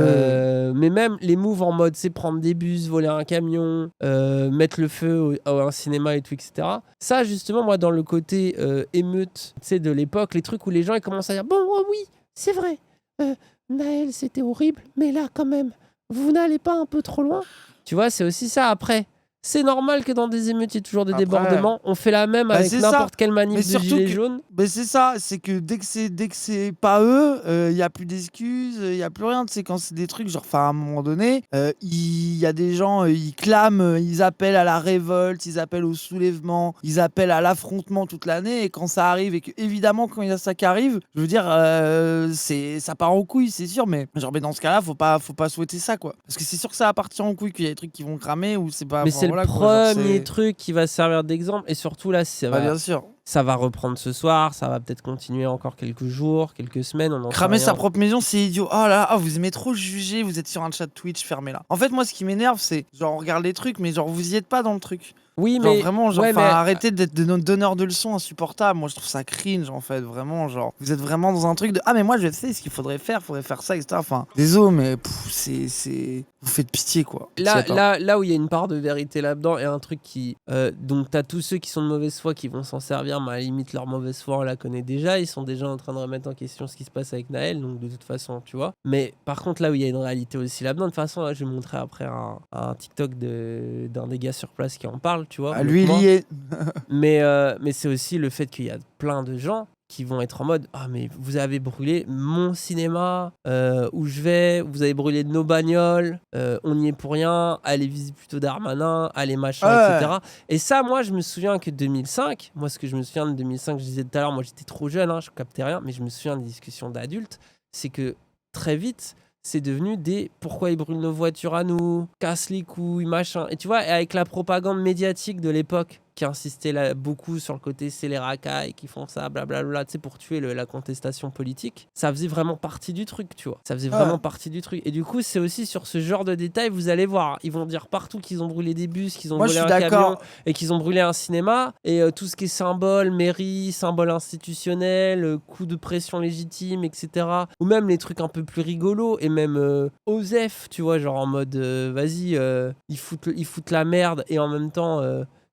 [SPEAKER 1] Mais même les moves en mode, c'est prendre des bus, voler un camion, mettre le feu à un cinéma et tout, etc. Ça, justement, moi, dans le côté émeute, tu sais, de l'époque, les trucs où les gens ils commencent à dire, bon, oh, oui, c'est vrai, Naël, c'était horrible, mais là, quand même, vous n'allez pas un peu trop loin? Tu vois, c'est aussi ça. Après, c'est normal que dans des émeutes, il y ait toujours des débordements. On fait la même avec n'importe quelle manif de gilets jaunes.
[SPEAKER 3] Mais c'est ça, c'est que dès que c'est pas eux, il y a plus d'excuses, il y a plus rien. Tu sais, quand c'est des trucs, genre, à un moment donné, il y a des gens, ils clament, ils appellent à la révolte, ils appellent au soulèvement, ils appellent à l'affrontement toute l'année. Et quand ça arrive, et que évidemment, quand il y a ça qui arrive, je veux dire, ça part en couille, c'est sûr. Mais genre, dans ce cas-là, faut pas souhaiter ça, quoi. Parce que c'est sûr que ça va partir en couille, qu'il y a des trucs qui vont cramer ou c'est pas.
[SPEAKER 1] Mais c'est le premier truc qui va servir d'exemple. Et surtout, là,
[SPEAKER 3] bien sûr.
[SPEAKER 1] Ça va reprendre ce soir, ça va peut-être continuer encore quelques jours, quelques semaines. On en
[SPEAKER 3] Cramer
[SPEAKER 1] sait
[SPEAKER 3] sa
[SPEAKER 1] rien.
[SPEAKER 3] propre maison, c'est idiot. Oh là, vous aimez trop juger, vous êtes sur un chat Twitch, fermez-la. En fait, moi, ce qui m'énerve, c'est genre, on regarde les trucs, mais genre, vous y êtes pas dans le truc.
[SPEAKER 1] Oui,
[SPEAKER 3] Genre
[SPEAKER 1] mais
[SPEAKER 3] vraiment, genre,
[SPEAKER 1] ouais, mais-
[SPEAKER 3] arrêtez d'être des donneurs de leçons insupportables. Moi, je trouve ça cringe, en fait, vraiment. Genre, vous êtes vraiment dans un truc de mais moi, je sais ce qu'il faudrait faire ça, etc. Enfin, désolé, mais vous faites pitié, quoi.
[SPEAKER 1] Là où il y a une part de vérité là-dedans et un truc qui... donc t'as tous ceux qui sont de mauvaise foi qui vont s'en servir, mais à la limite leur mauvaise foi on la connaît déjà, ils sont déjà en train de remettre en question ce qui se passe avec Naël, donc de toute façon tu vois. Mais par contre là où il y a une réalité aussi là-dedans, de toute façon là, je vais montrer après un TikTok d'un des gars sur place qui en parle, tu vois.
[SPEAKER 3] Lui, il y est.
[SPEAKER 1] Mais c'est aussi le fait qu'il y a plein de gens qui vont être en mode mais vous avez brûlé mon cinéma où je vais, vous avez brûlé nos bagnoles, on n'y est pour rien, allez viser plutôt Darmanin, allez machin, etc. Et ça, moi je me souviens que 2005, moi ce que je me souviens de 2005, je disais tout à l'heure, moi j'étais trop jeune, je captais rien, mais je me souviens des discussions d'adultes, c'est que très vite c'est devenu des pourquoi ils brûlent nos voitures à nous, casse les couilles, machin. Et tu vois, avec la propagande médiatique de l'époque, qui insistait là, beaucoup sur le côté c'est les racailles qui font ça, blablabla, tu sais, pour tuer la contestation politique. Ça faisait vraiment partie du truc, tu vois. Ça faisait vraiment partie du truc. Et du coup, c'est aussi sur ce genre de détails, vous allez voir, ils vont dire partout qu'ils ont brûlé des bus, qu'ils ont brûlé un camion et qu'ils ont brûlé un cinéma. Et tout ce qui est symbole, mairie, symbole institutionnel, coup de pression légitime, etc. Ou même les trucs un peu plus rigolos et même OSEF, tu vois, genre en mode vas-y, ils foutent la merde et en même temps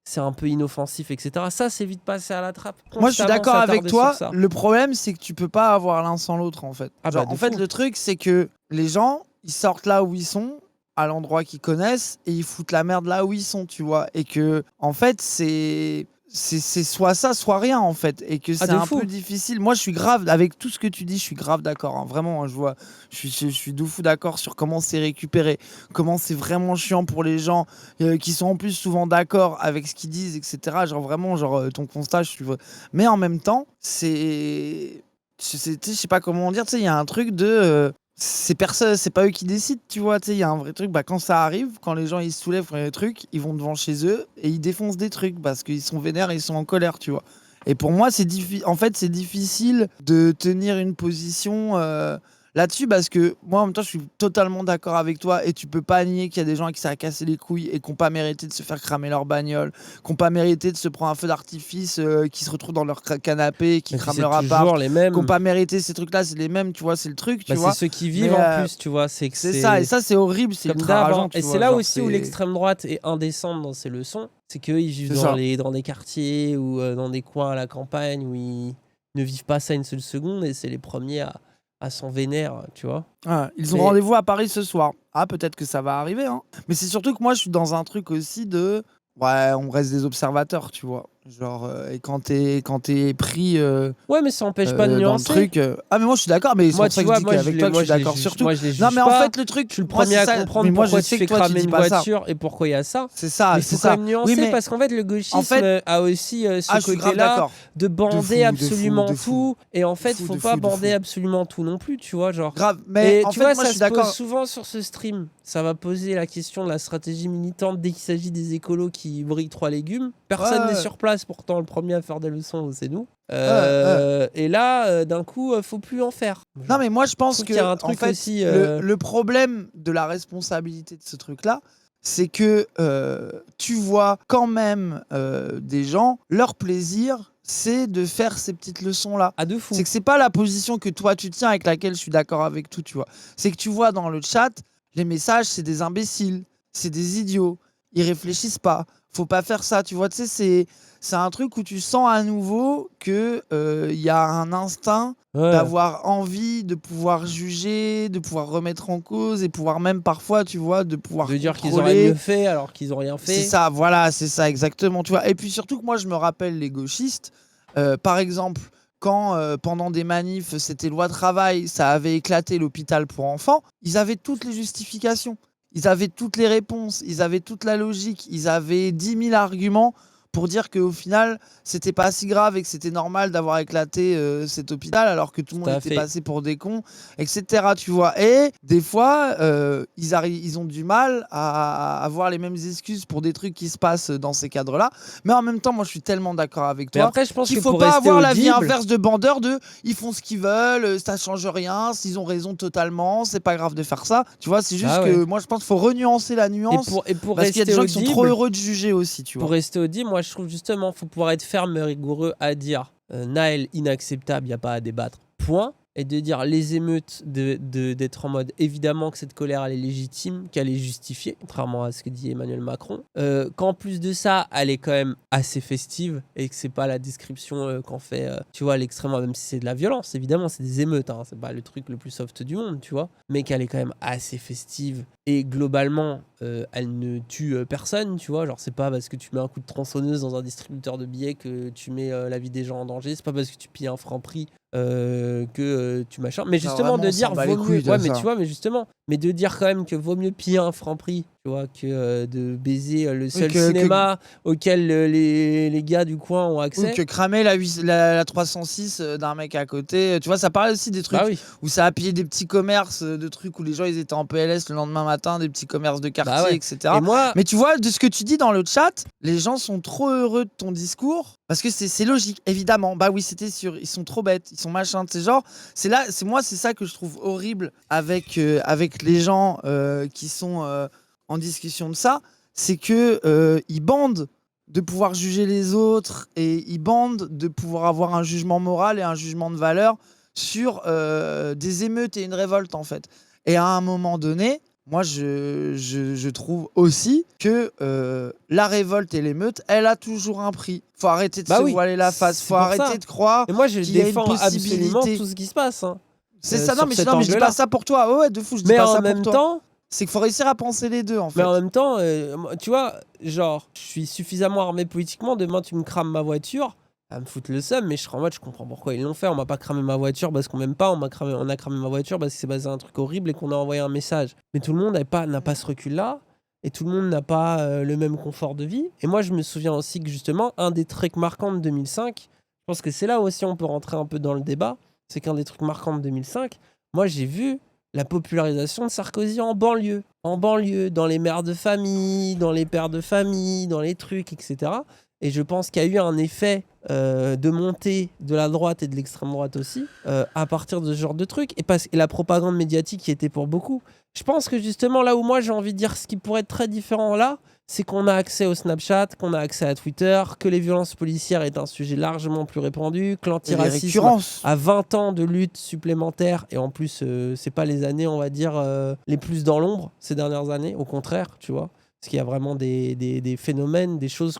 [SPEAKER 1] c'est un peu inoffensif, etc. Ça, c'est vite passé à la trappe.
[SPEAKER 3] Moi, je suis d'accord avec toi. Le problème, c'est que tu peux pas avoir l'un sans l'autre, en fait. En fait, le truc, c'est que les gens, ils sortent là où ils sont, à l'endroit qu'ils connaissent, et ils foutent la merde là où ils sont, tu vois. Et que, en fait, c'est soit ça, soit rien, en fait. Et que c'est un peu difficile. Moi, je suis grave, avec tout ce que tu dis, je suis grave d'accord. Hein. Vraiment, je suis de fou d'accord sur comment c'est récupéré, comment c'est vraiment chiant pour les gens qui sont en plus souvent d'accord avec ce qu'ils disent, etc. Genre, vraiment, ton constat, je suis... Mais en même temps, je sais pas comment dire, tu sais, il y a un truc de... c'est pas eux qui décident, tu vois. Il y a un vrai truc. Quand ça arrive, quand les gens ils se soulèvent pour des trucs, ils vont devant chez eux et ils défoncent des trucs parce qu'ils sont vénères et ils sont en colère, tu vois. Et pour moi, c'est difficile de tenir une position là-dessus parce que moi, en même temps, je suis totalement d'accord avec toi et tu peux pas nier qu'il y a des gens qui ça a cassé les couilles et qui n'ont pas mérité de se faire cramer leur bagnole, qui n'ont pas mérité de se prendre un feu d'artifice, qui se retrouvent dans leur canapé, qui crament leur appart, qui n'ont pas mérité ces trucs-là, c'est les mêmes, tu vois, c'est le truc, tu vois.
[SPEAKER 1] C'est ceux qui vivent en plus, tu vois. C'est
[SPEAKER 3] ça, et ça, c'est horrible, c'est ultra rageant.
[SPEAKER 1] Et c'est là aussi où l'extrême droite est indécente dans ses leçons, c'est qu'eux, ils vivent dans des quartiers ou dans des coins à la campagne où ils ne vivent pas ça une seule seconde et c'est les premiers à s'en vénère, tu vois.
[SPEAKER 3] Ils ont rendez-vous à Paris ce soir. Peut-être que ça va arriver. Hein. Mais c'est surtout que moi, je suis dans un truc aussi de... Ouais, on reste des observateurs, tu vois. Genre, et quand t'es pris...
[SPEAKER 1] ouais, mais ça n'empêche pas de nuancer.
[SPEAKER 3] Dans le truc, mais moi, je suis d'accord. Mais moi, tu vois, avec toi, je suis d'accord surtout.
[SPEAKER 1] Moi, je les juge
[SPEAKER 3] non, mais
[SPEAKER 1] pas.
[SPEAKER 3] En fait, le truc...
[SPEAKER 1] Je suis le premier à comprendre pourquoi tu fais cramer une voiture et pourquoi il y a ça.
[SPEAKER 3] C'est ça,
[SPEAKER 1] mais il faut quand même nuancer parce qu'en fait, le gauchisme a aussi ce côté-là de bander absolument tout. Et en fait, il faut pas bander absolument tout non plus, tu vois. Genre.
[SPEAKER 3] Grave, mais
[SPEAKER 1] tu vois, ça se pose souvent sur ce stream. Ça va poser la question de la stratégie militante dès qu'il s'agit des écolos qui brillent 3 légumes. Personne n'est sur place, pourtant le premier à faire des leçons, c'est nous. Et là, d'un coup, faut plus en faire. Genre,
[SPEAKER 3] non, mais moi, je pense que
[SPEAKER 1] y a un truc
[SPEAKER 3] en fait,
[SPEAKER 1] aussi,
[SPEAKER 3] le problème de la responsabilité de ce truc-là, c'est que tu vois quand même des gens, leur plaisir, c'est de faire ces petites leçons-là.
[SPEAKER 1] De fou.
[SPEAKER 3] C'est que c'est pas la position que toi tu tiens, avec laquelle je suis d'accord avec tout, tu vois. C'est que tu vois dans le chat, les messages, c'est des imbéciles, c'est des idiots, ils réfléchissent pas, faut pas faire ça, tu vois. Tu sais, c'est un truc où tu sens à nouveau que y a un instinct d'avoir envie de pouvoir juger, de pouvoir remettre en cause et pouvoir même parfois, tu vois, de pouvoir
[SPEAKER 1] de dire qu'ils auraient mieux fait alors qu'ils ont rien fait.
[SPEAKER 3] C'est ça, voilà, c'est ça exactement, tu vois. Et puis surtout que moi, je me rappelle les gauchistes, par exemple, quand pendant des manifs, c'était loi travail, ça avait éclaté l'hôpital pour enfants, ils avaient toutes les justifications, ils avaient toutes les réponses, ils avaient toute la logique, ils avaient 10 000 arguments pour dire qu'au final, c'était pas si grave et que c'était normal d'avoir éclaté cet hôpital alors que tout le monde était passé pour des cons, etc. Tu vois. Et des fois, ils ont du mal à avoir les mêmes excuses pour des trucs qui se passent dans ces cadres-là. Mais en même temps, moi, je suis tellement d'accord avec toi.
[SPEAKER 1] Mais après, je pense
[SPEAKER 3] qu'il faut pas avoir la vie inverse de bandeur de ils font ce qu'ils veulent, ça change rien, s'ils ont raison totalement, c'est pas grave de faire ça. Tu vois, c'est juste que moi, je pense qu'il faut renuancer la nuance.
[SPEAKER 1] Et pour
[SPEAKER 3] parce qu'il y a des gens qui sont trop heureux de juger aussi, tu vois.
[SPEAKER 1] Pour rester audible, moi, je trouve justement, faut pouvoir être ferme et rigoureux à dire Naël, inacceptable, il n'y a pas à débattre, point. Et de dire les émeutes, d'être en mode évidemment que cette colère elle est légitime, qu'elle est justifiée, contrairement à ce que dit Emmanuel Macron, qu'en plus de ça elle est quand même assez festive et que c'est pas la description qu'en fait tu vois l'extrême, même si c'est de la violence évidemment, c'est des émeutes, hein, c'est pas le truc le plus soft du monde, tu vois, mais qu'elle est quand même assez festive et globalement elle ne tue personne, tu vois, genre c'est pas parce que tu mets un coup de tronçonneuse dans un distributeur de billets que tu mets la vie des gens en danger, c'est pas parce que tu pilles un Franprix que tu machin, mais justement de dire vaut mieux, mais tu vois, mais justement, mais de dire quand même que vaut mieux piller un Franprix tu vois, que de baiser le seul cinéma auquel les gars du coin ont accès.
[SPEAKER 3] Ou que cramer la 306 d'un mec à côté. Tu vois, ça parle aussi des trucs où ça a pillé des petits commerces, de trucs où les gens ils étaient en PLS le lendemain matin, des petits commerces de quartier, etc. Mais tu vois, de ce que tu dis dans le chat, les gens sont trop heureux de ton discours. Parce que c'est logique, évidemment. Bah oui, c'était sûr. Ils sont trop bêtes, ils sont machins. C'est genre, c'est ça que je trouve horrible avec les gens qui sont en discussion de ça, c'est que ils bandent de pouvoir juger les autres et ils bandent de pouvoir avoir un jugement moral et un jugement de valeur sur des émeutes et une révolte en fait. Et à un moment donné, moi je trouve aussi que la révolte et l'émeute, elle a toujours un prix. Faut arrêter de se voiler la face, faut arrêter de croire
[SPEAKER 1] et moi je
[SPEAKER 3] qu'il y a une
[SPEAKER 1] défends
[SPEAKER 3] possibilité.
[SPEAKER 1] absolument tout ce qui se passe. Hein.
[SPEAKER 3] C'est ça, non mais je dis pas ça pour toi. Ouais, de fou, je dis pas ça pour toi. Mais en même temps, c'est qu'il faut réussir à penser les deux en fait.
[SPEAKER 1] Mais en même temps, tu vois, genre, je suis suffisamment armé politiquement. Demain, tu me crames ma voiture, à me foutre le seum, mais je serai en mode, je comprends pourquoi ils l'ont fait. On m'a pas cramé ma voiture parce qu'on m'aime pas. On a cramé ma voiture parce que c'est basé sur un truc horrible et qu'on a envoyé un message. Mais tout le monde n'a pas ce recul-là. Et tout le monde n'a pas le même confort de vie. Et moi, je me souviens aussi que justement, un des trucs marquants de 2005, je pense que c'est là aussi on peut rentrer un peu dans le débat, c'est qu'un des trucs marquants de 2005, moi j'ai vu la popularisation de Sarkozy en banlieue, dans les mères de famille, dans les pères de famille, dans les trucs, etc. Et je pense qu'il y a eu un effet de montée de la droite et de l'extrême droite aussi, à partir de ce genre de trucs. Et la propagande médiatique qui était pour beaucoup. Je pense que justement, là où moi j'ai envie de dire ce qui pourrait être très différent là, c'est qu'on a accès au Snapchat, qu'on a accès à Twitter, que les violences policières est un sujet largement plus répandu, que l'antiracisme a 20 ans de lutte supplémentaire, et en plus, c'est pas les années, on va dire, les plus dans l'ombre ces dernières années, au contraire, tu vois. Parce qu'il y a vraiment des phénomènes, des choses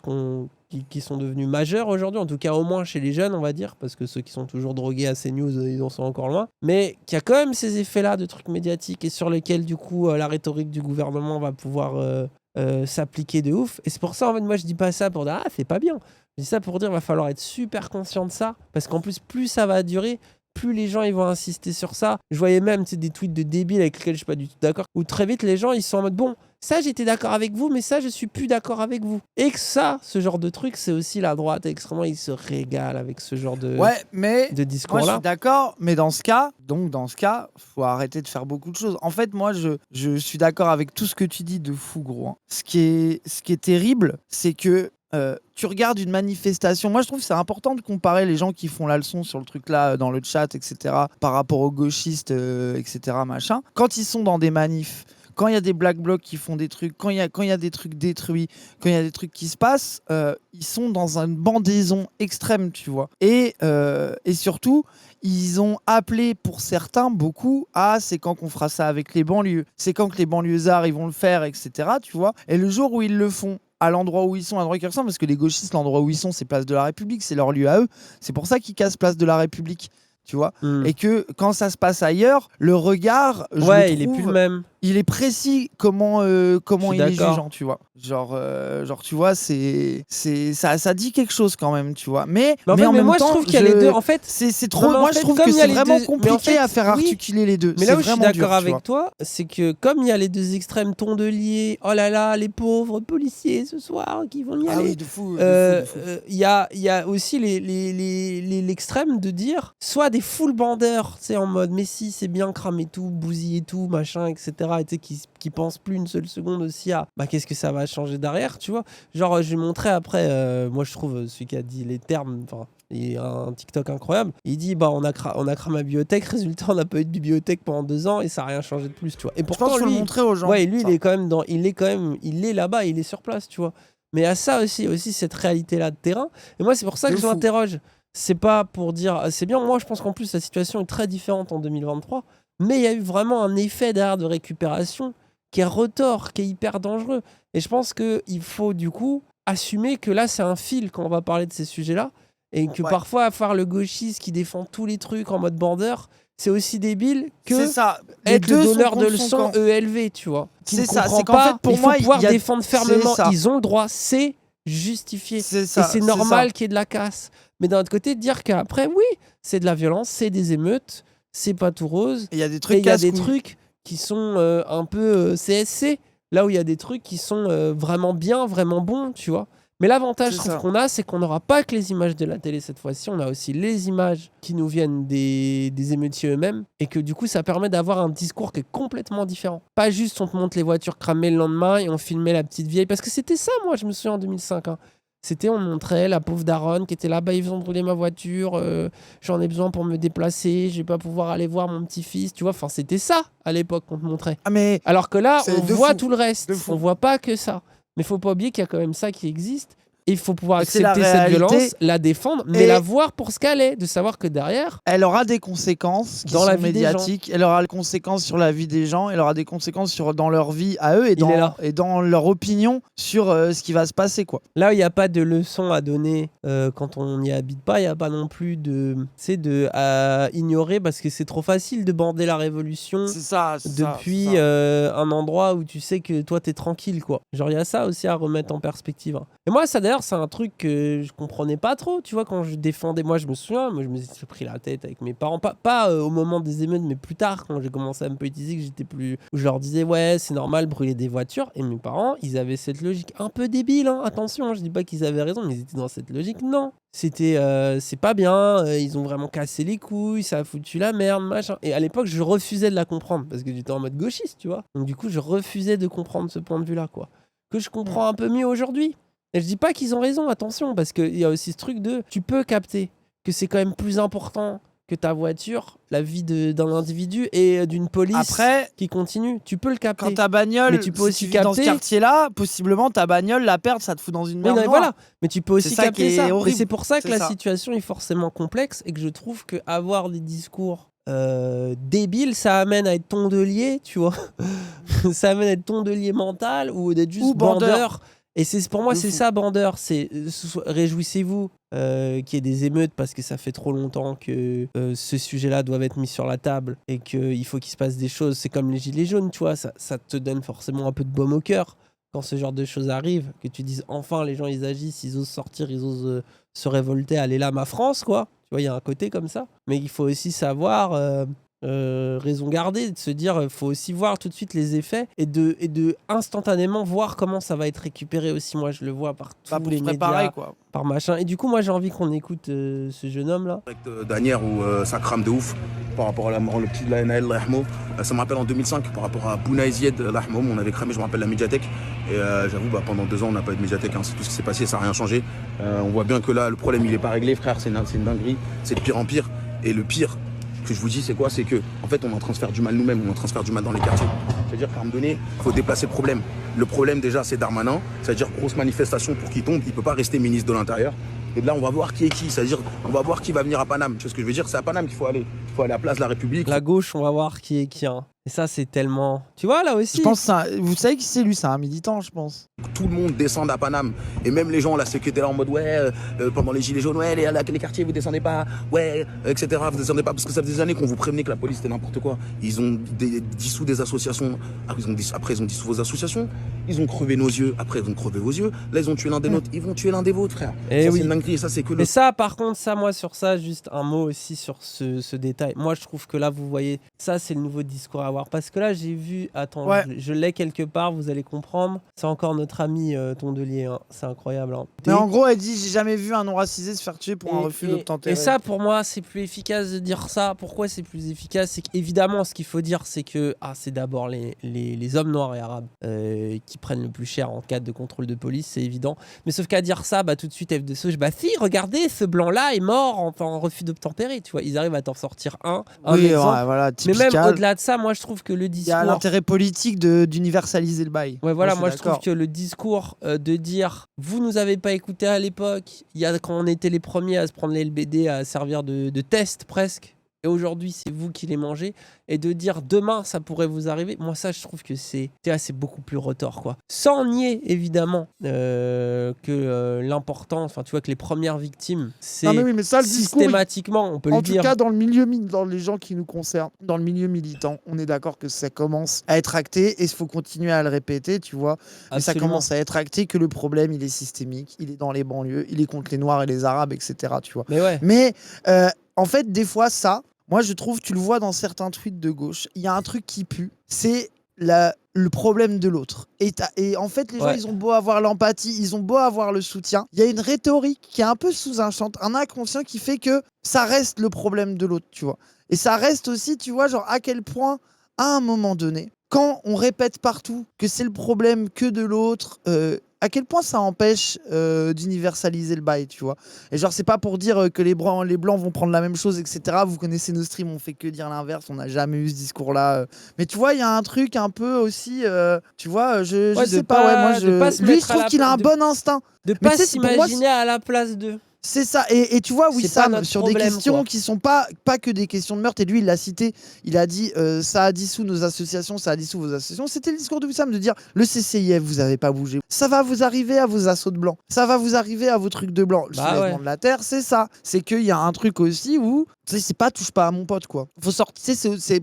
[SPEAKER 1] qui sont devenues majeures aujourd'hui, en tout cas au moins chez les jeunes, on va dire, parce que ceux qui sont toujours drogués à CNews, ils en sont encore loin. Mais qu'il y a quand même ces effets-là de trucs médiatiques et sur lesquels, du coup, la rhétorique du gouvernement va pouvoir s'appliquer de ouf. Et c'est pour ça, en fait, moi, je dis pas ça pour dire « Ah, c'est pas bien ». Je dis ça pour dire qu'il va falloir être super conscient de ça, parce qu'en plus, plus ça va durer, plus les gens ils vont insister sur ça. Je voyais même des tweets de débiles avec lesquels je suis pas du tout d'accord, où très vite les gens ils sont en mode bon, ça j'étais d'accord avec vous, mais ça je suis plus d'accord avec vous. Et que ça, ce genre de truc, c'est aussi la droite extrêmement, ils se régalent avec ce genre de discours-là.
[SPEAKER 3] Moi je suis d'accord, mais dans ce cas, faut arrêter de faire beaucoup de choses. En fait, moi je suis d'accord avec tout ce que tu dis de fou gros. Hein. Ce qui est terrible, c'est que tu regardes une manifestation. Moi, je trouve que c'est important de comparer les gens qui font la leçon sur le truc là, dans le chat, etc., par rapport aux gauchistes, etc., machin. Quand ils sont dans des manifs, quand il y a des black blocs qui font des trucs, quand il y a des trucs détruits, quand il y a des trucs qui se passent, ils sont dans une bandaison extrême, tu vois. Et surtout, ils ont appelé pour certains beaucoup à c'est quand qu'on fera ça avec les banlieues, c'est quand que les banlieusards ils vont le faire, etc., tu vois. Et le jour où ils le font, à l'endroit où ils sont, à l'endroit qui ressemble, parce que les gauchistes, l'endroit où ils sont, c'est Place de la République, c'est leur lieu à eux. C'est pour ça qu'ils cassent Place de la République, tu vois. Et que quand ça se passe ailleurs, le regard,
[SPEAKER 1] il est plus le même.
[SPEAKER 3] Il est précis comment il est jugeant, tu vois. Genre tu vois, ça dit quelque chose quand même, tu vois. Mais en même
[SPEAKER 1] moi,
[SPEAKER 3] temps,
[SPEAKER 1] je trouve qu'il y a les deux. En fait,
[SPEAKER 3] c'est trop. Moi, je trouve que c'est vraiment compliqué à faire articuler les deux.
[SPEAKER 1] Mais là où je suis d'accord avec toi, c'est que comme il y a les deux extrêmes tondeliers, oh là là, les pauvres policiers ce soir qui vont y aller.
[SPEAKER 3] Oui, de fou.
[SPEAKER 1] Il y a aussi l'extrême de dire soit des full bandeurs, tu sais, en mode mais si c'est bien cramer tout, bousiller tout, machin, etc. Et qui pensent plus une seule seconde aussi à qu'est-ce que ça va changer derrière, tu vois. Genre, je vais montrer après, moi je trouve celui qui a dit les termes, enfin, il y a un TikTok incroyable. Il dit on a cramé ma bibliothèque, résultat on n'a pas eu de bibliothèque pendant 2 ans et ça n'a rien changé de plus, tu vois. Et pourtant
[SPEAKER 3] lui, montrer aux gens.
[SPEAKER 1] Ouais, lui il est quand même il est là-bas, il est sur place, tu vois. Mais à ça aussi cette réalité-là de terrain. Et moi c'est pour ça que je m'interroge. C'est pas pour dire c'est bien. Moi je pense qu'en plus la situation est très différente en 2023. Mais il y a eu vraiment un effet derrière de récupération qui est retors, qui est hyper dangereux. Et je pense qu'il faut du coup assumer que là, c'est un fil quand on va parler de ces sujets-là. Et que parfois, faire le gauchiste qui défend tous les trucs en mode bandeur, c'est aussi débile que être le donneur de leçons ELV, tu vois.
[SPEAKER 3] C'est ça, c'est qu'en fait, pour moi,
[SPEAKER 1] il faut pouvoir défendre fermement. Ils ont le droit, c'est justifié. Et c'est normal qu'il y ait de la casse. Mais d'un autre côté, dire qu'après, oui, c'est de la violence, c'est des émeutes, c'est pas tout rose.
[SPEAKER 3] Il y a des trucs
[SPEAKER 1] qui sont un peu CSC. Là où il y a des trucs qui sont vraiment bien, vraiment bons, tu vois. Mais l'avantage qu'on a, c'est qu'on n'aura pas que les images de la télé cette fois-ci, on a aussi les images qui nous viennent des émeutiers eux-mêmes, et que du coup, ça permet d'avoir un discours qui est complètement différent. Pas juste on te montre les voitures cramées le lendemain et on filmait la petite vieille, parce que c'était ça, moi, je me souviens en 2005. Hein. C'était, on montrait la pauvre daronne qui était là, bah ils ont brûlé ma voiture, j'en ai besoin pour me déplacer, je vais pas pouvoir aller voir mon petit-fils, tu vois. Enfin, c'était ça à l'époque qu'on te montrait.
[SPEAKER 3] Ah, mais
[SPEAKER 1] alors que là, on voit
[SPEAKER 3] fou.
[SPEAKER 1] tout le reste, on voit pas que ça. Mais faut pas oublier qu'il y a quand même ça qui existe. Et il faut pouvoir accepter cette violence, la défendre, mais la voir pour ce qu'elle est, de savoir que derrière...
[SPEAKER 3] Elle aura des conséquences qui
[SPEAKER 1] dans
[SPEAKER 3] sont
[SPEAKER 1] la vie
[SPEAKER 3] médiatiques, elle aura des conséquences sur la vie des gens, elle aura des conséquences dans leur vie à eux et dans leur opinion sur ce qui va se passer, quoi.
[SPEAKER 1] Là, il n'y a pas de leçon à donner quand on n'y habite pas, il n'y a pas non plus à ignorer, parce que c'est trop facile de bander la révolution depuis un endroit où tu sais que toi, t'es tranquille, quoi. Genre, il y a ça aussi à remettre en perspective. Hein. Et moi, ça d'ailleurs, c'est un truc que je comprenais pas trop, tu vois, quand je défendais. Moi, je me souviens, je me suis pris la tête avec mes parents, pas au moment des émeutes, mais plus tard, quand j'ai commencé à me politiser, que j'étais plus. Où je leur disais, ouais, c'est normal, brûler des voitures. Et mes parents, ils avaient cette logique un peu débile, hein. Attention, hein, je dis pas qu'ils avaient raison, mais ils étaient dans cette logique. Non, c'était, c'est pas bien, ils ont vraiment cassé les couilles, ça a foutu la merde, machin. Et à l'époque, je refusais de la comprendre, parce que j'étais en mode gauchiste, tu vois. Donc, du coup, je refusais de comprendre ce point de vue-là, quoi. Que je comprends un peu mieux aujourd'hui. Et je dis pas qu'ils ont raison, attention, parce qu'il y a aussi ce truc de... Tu peux capter que c'est quand même plus important que ta voiture, la vie d'un individu et d'une police qui continue. Tu peux le capter.
[SPEAKER 3] Quand ta bagnole,
[SPEAKER 1] mais tu peux aussi capter...
[SPEAKER 3] dans ce quartier-là, possiblement ta bagnole, la perdre, ça te fout dans une merde noire.
[SPEAKER 1] Voilà. Mais tu peux aussi capter ça.
[SPEAKER 3] Et
[SPEAKER 1] c'est pour ça que la situation est forcément complexe et que je trouve qu'avoir des discours... débile, ça amène à être tondelier, tu vois. Ça amène à être tondelier mental ou d'être juste bandeur. Et pour moi, c'est ça, bandeur. C'est réjouissez-vous qu'il y ait des émeutes parce que ça fait trop longtemps que ce sujet-là doit être mis sur la table et qu'il faut qu'il se passe des choses. C'est comme les gilets jaunes, tu vois. Ça te donne forcément un peu de baume au cœur quand ce genre de choses arrivent. Que tu dises enfin, les gens ils agissent, ils osent sortir, ils osent se révolter. Allez là, ma France, quoi. Tu vois, il y a un côté comme ça. Mais il faut aussi savoir raison garder, de se dire faut aussi voir tout de suite les effets et de instantanément voir comment ça va être récupéré aussi. Moi, je le vois par tous les médias,
[SPEAKER 3] quoi.
[SPEAKER 1] Par machin. Et du coup, moi, j'ai envie qu'on écoute ce jeune homme-là.
[SPEAKER 8] Dernière où ça crame de ouf par rapport à le petit de la NL, ça me rappelle en 2005 par rapport à Bounaïzied, on avait cramé, je me rappelle, la médiathèque. Et j'avoue, pendant 2 ans, on n'a pas eu de médiathèque. Hein. C'est tout ce qui s'est passé, ça n'a rien changé. On voit bien que là, le problème, il n'est pas réglé, frère. C'est une dinguerie. C'est de pire en pire. Et le pire que je vous dis, c'est quoi? C'est que, en fait, on est en train de se faire du mal nous-mêmes, on est en train de se faire du mal dans les quartiers. C'est-à-dire qu'à un moment donné, il faut déplacer le problème. Le problème, déjà, c'est Darmanin. C'est-à-dire grosse manifestation pour qu'il tombe. Il ne peut pas rester ministre de l'Intérieur. Et là, on va voir qui est qui. C'est-à-dire, on va voir qui va venir à Paname. Tu vois ce que je veux dire? C'est à Paname qu'il faut aller. Il faut aller à Place de la République.
[SPEAKER 1] La gauche, on va voir qui est qui. Hein. Et ça, c'est tellement... Tu vois, là aussi...
[SPEAKER 3] Je pense vous savez qui c'est, lui? C'est un militant, je pense.
[SPEAKER 8] Tout le monde descend à Paname. Et même les gens, là, ceux qui étaient là en mode, pendant les gilets jaunes, les quartiers, vous descendez pas, etc. Vous descendez pas. Parce que ça fait des années qu'on vous prévenait que la police, c'était n'importe quoi. Ils ont dissous des associations. Après, ils ont dissous vos associations. Ils ont crevé nos yeux. Après, ils ont crevé vos yeux. Là, ils ont tué l'un des nôtres. Ils vont tuer l'un des vôtres, frère.
[SPEAKER 1] Et
[SPEAKER 8] ça,
[SPEAKER 1] oui.
[SPEAKER 8] c'est une dinguerie. Ça, c'est que
[SPEAKER 1] Mais ça, par contre, moi, sur ça, juste un mot aussi sur ce détail. Moi, je trouve que là, vous voyez, ça, c'est le nouveau discours à avoir. Parce que là, j'ai vu, je l'ai quelque part, vous allez comprendre. C'est encore notre ami Tondelier, hein. C'est incroyable. Hein.
[SPEAKER 3] Mais en gros, elle dit, j'ai jamais vu un non-racisé se faire tuer pour un refus d'obtempérer.
[SPEAKER 1] Et ça, pour moi, c'est plus efficace de dire ça. Pourquoi c'est plus efficace? C'est qu'évidemment, ce qu'il faut dire, c'est que c'est d'abord les hommes noirs et arabes qui prennent le plus cher en cas de contrôle de police, c'est évident. Mais sauf qu'à dire ça, tout de suite, FDSE, si, regardez, ce blanc-là est mort en refus d'obtempérer. Tu vois, ils arrivent à t'en sortir un exemple.
[SPEAKER 3] Voilà,
[SPEAKER 1] mais même au-delà de ça, moi, je trouve que le discours...
[SPEAKER 3] Il y a l'intérêt politique d'universaliser le bail.
[SPEAKER 1] Ouais, voilà, moi je trouve que le discours de dire vous nous avez pas écouté à l'époque, quand on était les premiers à se prendre les LBD à servir de test presque, et aujourd'hui c'est vous qui les mangez, et de dire demain ça pourrait vous arriver, moi ça je trouve que c'est beaucoup plus retors, quoi. Sans nier évidemment que l'important, enfin tu vois que les premières victimes c'est
[SPEAKER 3] mais ça, le
[SPEAKER 1] systématiquement
[SPEAKER 3] discours,
[SPEAKER 1] on peut le dire.
[SPEAKER 3] En tout cas dans le milieu, dans les gens qui nous concernent, dans le milieu militant, on est d'accord que ça commence à être acté et il faut continuer à le répéter, tu vois. Mais ça commence à être acté que le problème il est systémique, il est dans les banlieues, il est contre les Noirs et les Arabes, etc. Tu vois. Mais en fait des fois ça, moi je trouve, tu le vois dans certains tweets de gauche, il y a un truc qui pue, c'est le problème de l'autre. Et en fait, les gens, ils ont beau avoir l'empathie, ils ont beau avoir le soutien. Il y a une rhétorique qui est un peu sous-jacente, un inconscient qui fait que ça reste le problème de l'autre, tu vois. Et ça reste aussi, tu vois, genre à quel point, à un moment donné, quand on répète partout que c'est le problème que de l'autre, à quel point ça empêche d'universaliser le bail, tu vois. Et genre, c'est pas pour dire que les blancs vont prendre la même chose, etc. Vous connaissez nos streams, on fait que dire l'inverse, on n'a jamais eu ce discours-là. Mais tu vois, il y a un truc un peu aussi, tu vois, je sais pas, lui, je trouve qu'il a un bon instinct.
[SPEAKER 1] De pas s'imaginer à la place d'eux.
[SPEAKER 3] C'est ça, et tu vois, Wissam, sur
[SPEAKER 1] problème,
[SPEAKER 3] des questions
[SPEAKER 1] quoi.
[SPEAKER 3] qui sont pas que des questions de meurtre, et lui il l'a cité, il a dit ça a dissous nos associations, ça a dissous vos associations. C'était le discours de Wissam de dire le CCIF, vous avez pas bougé. Ça va vous arriver à vos assauts de blancs, ça va vous arriver à vos trucs de blancs. Le soulèvement de la terre, c'est ça. C'est qu'il y a un truc aussi où, tu sais, c'est pas touche pas à mon pote, quoi. Faut sortir,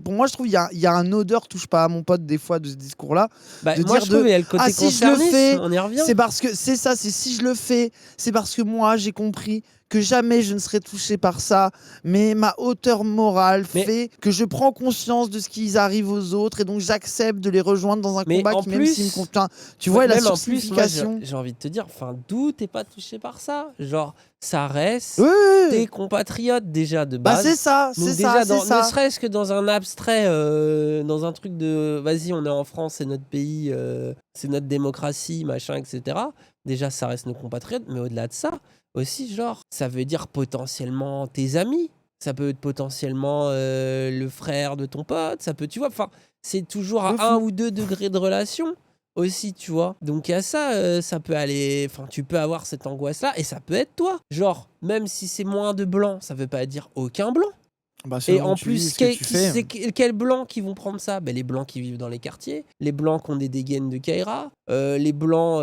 [SPEAKER 3] pour moi, je trouve il y a un odeur touche pas à mon pote des fois de ce discours-là.
[SPEAKER 1] Bah,
[SPEAKER 3] de
[SPEAKER 1] moi,
[SPEAKER 3] dire
[SPEAKER 1] je trouve, il y a le côté
[SPEAKER 3] si je le fais,
[SPEAKER 1] on y revient.
[SPEAKER 3] c'est parce que c'est ça, c'est si je le fais, c'est parce que moi j'ai compris que jamais je ne serai touché par ça, mais ma hauteur morale fait que je prends conscience de ce qui arrive aux autres et donc j'accepte de les rejoindre dans un combat qui, même s'ils me contient. Tu vois, la sursignification.
[SPEAKER 1] J'ai envie de te dire, enfin, d'où t'es pas touché par ça? Genre, ça reste tes compatriotes déjà de base.
[SPEAKER 3] Bah, c'est ça,
[SPEAKER 1] donc
[SPEAKER 3] c'est
[SPEAKER 1] déjà,
[SPEAKER 3] ça.
[SPEAKER 1] Ne serait-ce que dans un abstrait, dans un truc de vas-y, on est en France, c'est notre pays, c'est notre démocratie, machin, etc. Déjà, ça reste nos compatriotes, mais au-delà de ça, aussi, genre, ça veut dire potentiellement tes amis, ça peut être potentiellement le frère de ton pote, ça peut, tu vois, enfin, c'est toujours à 1 ou 2 degrés de relation aussi, tu vois. Donc, à ça, ça peut aller, enfin, tu peux avoir cette angoisse-là, et ça peut être toi. Genre, même si c'est moins de blanc, ça veut pas dire aucun blanc.
[SPEAKER 3] Bah,
[SPEAKER 1] et en plus, quels blancs qui vont prendre ça? Les blancs qui vivent dans les quartiers, les blancs qui ont des dégaines de Kaira, les blancs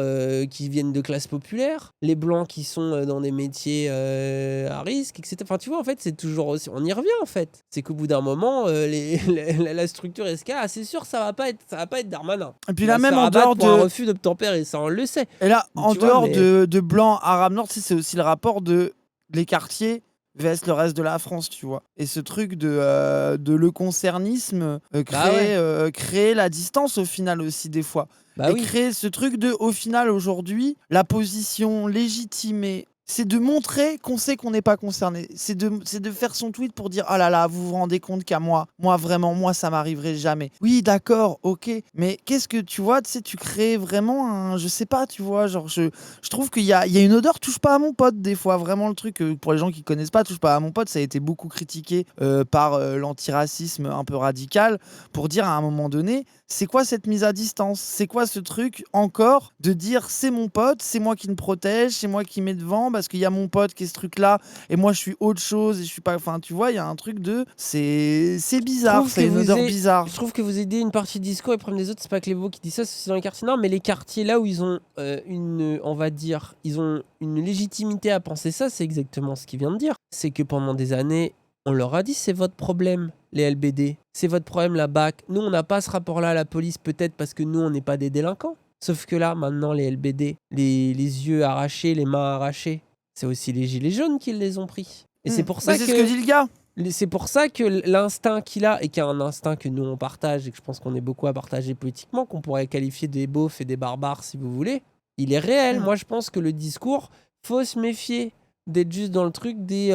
[SPEAKER 1] qui viennent de classes populaires, les blancs qui sont dans des métiers à risque, etc. Enfin, tu vois, en fait, c'est toujours aussi... On y revient, en fait. C'est qu'au bout d'un moment, la structure SK, c'est sûr, ça va pas être Darmanin.
[SPEAKER 3] Et puis là, même en dehors de...
[SPEAKER 1] un refus d'obtempérer, ça, on le sait.
[SPEAKER 3] Et là, en dehors de blanc, arabe, nord, c'est aussi le rapport de les quartiers vs le reste de la France, tu vois. Et ce truc de le concernisme créer la distance au final aussi des fois. Créer ce truc de, au final aujourd'hui, la position légitimée, c'est de montrer qu'on sait qu'on n'est pas concerné. C'est de faire son tweet pour dire « Ah là là, vous vous rendez compte qu'à moi vraiment, moi ça m'arriverait jamais. » Oui, d'accord, ok. Mais qu'est-ce que tu vois, tu sais, tu crées vraiment un... Je sais pas, tu vois, genre je trouve qu'il y a une odeur touche pas à mon pote des fois. Vraiment le truc, pour les gens qui connaissent pas, touche pas à mon pote, ça a été beaucoup critiqué par l'antiracisme un peu radical pour dire à un moment donné, c'est quoi cette mise à distance? C'est quoi ce truc encore de dire c'est mon pote, c'est moi qui me protège, c'est moi qui mets devant parce qu'il y a mon pote qui est ce truc-là et moi je suis autre chose et je suis pas... Enfin, tu vois, il y a un truc de... C'est bizarre, c'est une odeur bizarre.
[SPEAKER 1] Je trouve que vous aidez une partie du discours et le problème des autres, c'est pas que les veaux qui disent ça, c'est dans les quartiers. Non, mais les quartiers là où ils ont on va dire, ils ont une légitimité à penser ça, c'est exactement ce qu'il vient de dire. C'est que pendant des années, on leur a dit c'est votre problème, les LBD. C'est votre problème, la BAC. Nous, on n'a pas ce rapport-là à la police, peut-être parce que nous, on n'est pas des délinquants. Sauf que là, maintenant, les LBD, les yeux arrachés, les mains arrachées, c'est aussi les gilets jaunes qui les ont pris. Et c'est pour ça
[SPEAKER 3] c'est ce que dit le gars.
[SPEAKER 1] C'est pour ça que l'instinct qu'il a, et qui est un instinct que nous, on partage, et que je pense qu'on est beaucoup à partager politiquement, qu'on pourrait qualifier des beaufs et des barbares, si vous voulez, il est réel. Moi, je pense que le discours, faut se méfier d'être juste dans le truc des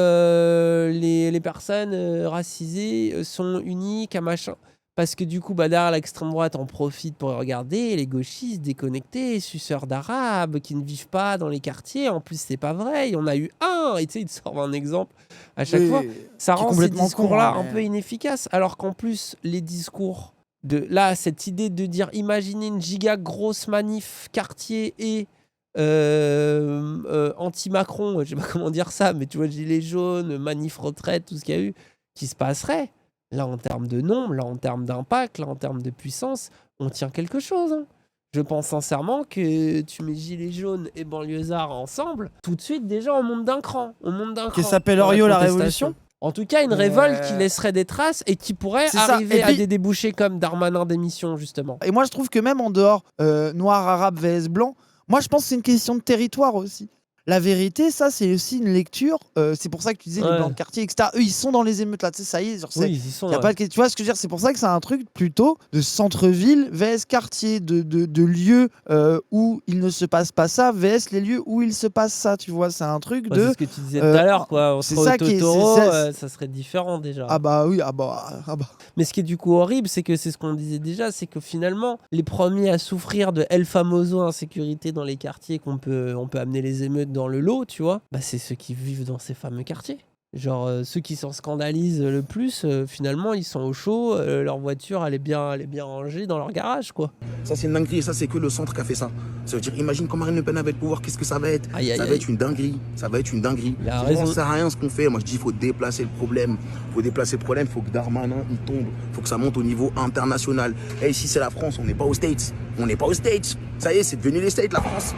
[SPEAKER 1] les personnes racisées sont uniques à machin. Parce que du coup, derrière l'extrême droite en profite pour regarder les gauchistes déconnectés, suceurs d'arabes qui ne vivent pas dans les quartiers. En plus, c'est pas vrai. Il y en a eu un. Et tu sais, il te sort un exemple à chaque fois. Ça rend ces discours-là un peu inefficaces. Alors qu'en plus, les discours de là, cette idée de dire, imaginez une giga grosse manif quartier et anti-Macron, je sais pas comment dire ça, mais tu vois, gilets jaunes, manif retraite, tout ce qu'il y a eu, qui se passerait. Là, en termes de nombre, là, en termes d'impact, là, en termes de puissance, on tient quelque chose. Hein. Je pense sincèrement que tu mets gilets jaunes et banlieusards ensemble, tout de suite, déjà, on monte d'un cran.
[SPEAKER 3] Qui s'appelle Orio la Révolution.
[SPEAKER 1] En tout cas, une révolte qui laisserait des traces et qui pourrait arriver à des débouchés comme Darmanin d'émission, justement.
[SPEAKER 3] Et moi, je trouve que même en dehors, noir, arabe vs blanc, moi, je pense que c'est une question de territoire aussi. La vérité, ça, c'est aussi une lecture. C'est pour ça que tu disais les
[SPEAKER 1] Ouais.
[SPEAKER 3] blancs de quartier, etc. Eux, ils sont dans les émeutes là. Tu sais, ça y est. Genre,
[SPEAKER 1] Oui, ils y sont.
[SPEAKER 3] y a
[SPEAKER 1] ouais.
[SPEAKER 3] pas de... Tu vois ce que je veux dire? C'est pour ça que c'est un truc plutôt de centre-ville vs quartier, de lieux où il ne se passe pas ça vs les lieux où il se passe ça. Tu vois, c'est un truc
[SPEAKER 1] Ouais,
[SPEAKER 3] de.
[SPEAKER 1] c'est ce que tu disais tout à l'heure, quoi.
[SPEAKER 3] c'est
[SPEAKER 1] Entre
[SPEAKER 3] ça qui est-
[SPEAKER 1] Totoro,
[SPEAKER 3] c'est-
[SPEAKER 1] ça serait différent déjà.
[SPEAKER 3] Ah bah oui, ah bah.
[SPEAKER 1] Mais ce qui est du coup horrible, c'est que c'est ce qu'on disait déjà, c'est que finalement, les premiers à souffrir de El Famoso insécurité dans les quartiers, on peut amener les émeutes dans le lot, tu vois, bah c'est ceux qui vivent dans ces fameux quartiers. Genre, ceux qui s'en scandalisent le plus, finalement, ils sont au chaud, leur voiture, elle est bien rangée dans leur garage, quoi.
[SPEAKER 8] Ça, c'est une dinguerie. Et ça, c'est que le centre qui a fait ça. Ça veut dire, imagine quand Marine Le Pen avait le pouvoir, qu'est-ce que ça va être?
[SPEAKER 1] Aïe, aïe,
[SPEAKER 8] Ça va
[SPEAKER 1] aïe.
[SPEAKER 8] être une dinguerie. Ça va être une dinguerie.
[SPEAKER 1] Il a
[SPEAKER 8] Ça
[SPEAKER 1] raison.
[SPEAKER 8] ne sert à rien ce qu'on fait. Moi, je dis, il faut déplacer le problème. Il faut déplacer le problème. Il faut que Darmanin, il tombe. Il faut que ça monte au niveau international. Et ici, c'est la France. On n'est pas aux States. On n'est pas aux States. Ça y est, c'est devenu les States, la France.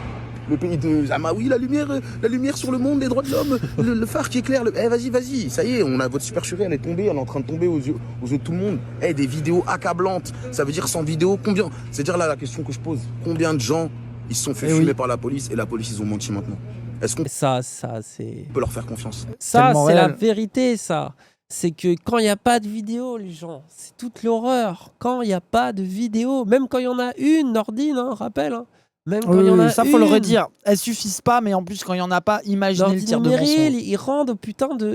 [SPEAKER 8] Le pays de Zamaoui, la lumière sur le monde, les droits de l'homme, le phare qui éclaire. Vas-y, ça y est, on a votre supercherie, elle est tombée, elle est en train de tomber aux yeux de tout le monde. Des vidéos accablantes, ça veut dire sans vidéo, combien? C'est-à-dire là la question que je pose, combien de gens ils se sont fait fumer par la police et la police ils ont menti maintenant? Est-ce qu'on
[SPEAKER 1] Ça, c'est...
[SPEAKER 8] peut leur faire confiance?
[SPEAKER 1] Ça,
[SPEAKER 3] Tellement
[SPEAKER 1] c'est la
[SPEAKER 3] réel.
[SPEAKER 1] vérité, ça. C'est que quand il n'y a pas de vidéo, les gens, c'est toute l'horreur. Quand il n'y a pas de vidéo, même quand il y en a une, Nordine, rappelle, même quand il y en a
[SPEAKER 3] ça, faut le
[SPEAKER 1] une.
[SPEAKER 3] redire. Elles suffisent pas, mais en plus, quand il y en a pas, imaginez le
[SPEAKER 1] Nordine
[SPEAKER 3] tir
[SPEAKER 1] et
[SPEAKER 3] de
[SPEAKER 1] Meryl,
[SPEAKER 3] mensonge.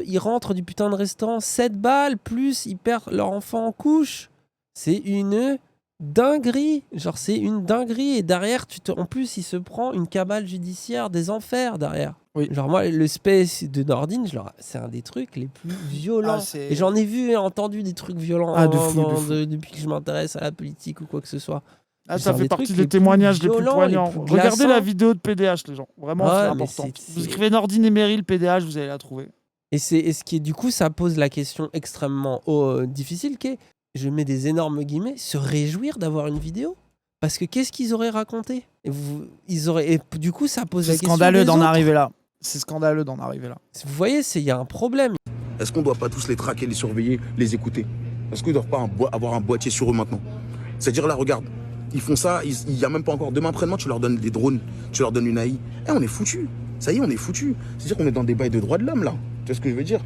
[SPEAKER 1] ils rentrent du putain de restaurant 7 balles, plus ils perdent leur enfant en couche. C'est une dinguerie. Genre, c'est une dinguerie. Et derrière, en plus, il se prend une cabale judiciaire des enfers derrière.
[SPEAKER 3] Oui.
[SPEAKER 1] Genre, moi, le space de Nordine, c'est un des trucs les plus violents.
[SPEAKER 3] Ah, c'est-
[SPEAKER 1] et j'en ai vu et entendu des trucs violents
[SPEAKER 3] Ah, de fou, de fou.
[SPEAKER 1] depuis que je m'intéresse à la politique ou quoi que ce soit.
[SPEAKER 9] Ah,
[SPEAKER 1] C'est
[SPEAKER 9] ça
[SPEAKER 1] un
[SPEAKER 9] fait
[SPEAKER 1] des
[SPEAKER 9] partie
[SPEAKER 1] trucs
[SPEAKER 9] des
[SPEAKER 1] les plus
[SPEAKER 9] témoignages les plus
[SPEAKER 1] violents,
[SPEAKER 9] poignants.
[SPEAKER 1] les plus
[SPEAKER 9] Regardez
[SPEAKER 1] glaçants.
[SPEAKER 9] la vidéo de PDH, les gens. Vraiment,
[SPEAKER 1] Ouais,
[SPEAKER 9] c'est
[SPEAKER 1] mais
[SPEAKER 9] important.
[SPEAKER 1] c'est-
[SPEAKER 9] Vous écrivez Nordine et Meryl PDH, vous allez la trouver.
[SPEAKER 1] Et ce qui est du coup, ça pose la question extrêmement difficile qui est, je mets des énormes guillemets, se réjouir d'avoir une vidéo. Parce que qu'est-ce qu'ils auraient raconté? Et du coup, ça pose la
[SPEAKER 3] C'est
[SPEAKER 1] question.
[SPEAKER 3] scandaleux
[SPEAKER 1] des
[SPEAKER 3] d'en
[SPEAKER 1] autres.
[SPEAKER 3] arriver là. C'est scandaleux d'en arriver là.
[SPEAKER 1] Vous voyez, il y a un problème.
[SPEAKER 8] Est-ce qu'on doit pas tous les traquer, les surveiller, les écouter? Est-ce qu'ils doivent pas avoir un boîtier sur eux maintenant? C'est-à-dire là, regarde, ils font ça, il y a même pas encore demain après-demain, tu leur donnes des drones, tu leur donnes une AI. On est foutus. Ça y est, on est foutus. C'est-à-dire qu'on est dans des bails de droits de l'homme là. Tu vois ce que je veux dire?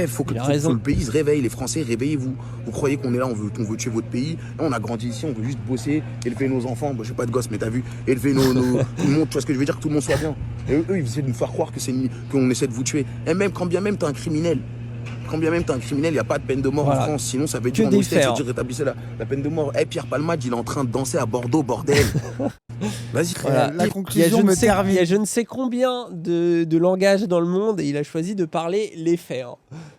[SPEAKER 8] Faut que
[SPEAKER 1] Il a raison.
[SPEAKER 8] faut le pays se réveille, les Français, réveillez-vous. Vous croyez qu'on est là, on veut tuer votre pays? On a grandi ici, on veut juste bosser, élever nos enfants. Bon, j'ai pas de gosse, mais t'as vu, élever tout le monde, tu vois ce que je veux dire, que tout le monde soit bien. Et eux, ils essaient de nous faire croire qu'on essaie de vous tuer. Et même quand bien même t'es un criminel. Quand bien même t'es un criminel, il n'y a pas de peine de mort
[SPEAKER 1] Voilà.
[SPEAKER 8] en France. Sinon, ça veut
[SPEAKER 1] Que
[SPEAKER 8] dire
[SPEAKER 1] des
[SPEAKER 8] en States, ça
[SPEAKER 1] faits,
[SPEAKER 8] veut dire rétablissez la peine de mort. Pierre Palmade, il est en train de danser à Bordeaux, bordel. Vas-y.
[SPEAKER 1] Voilà.
[SPEAKER 3] La
[SPEAKER 1] Il
[SPEAKER 3] conclusion
[SPEAKER 1] y a
[SPEAKER 3] me
[SPEAKER 1] il y
[SPEAKER 3] termine.
[SPEAKER 1] a je ne sais combien de langages dans le monde et il a choisi de parler les faits.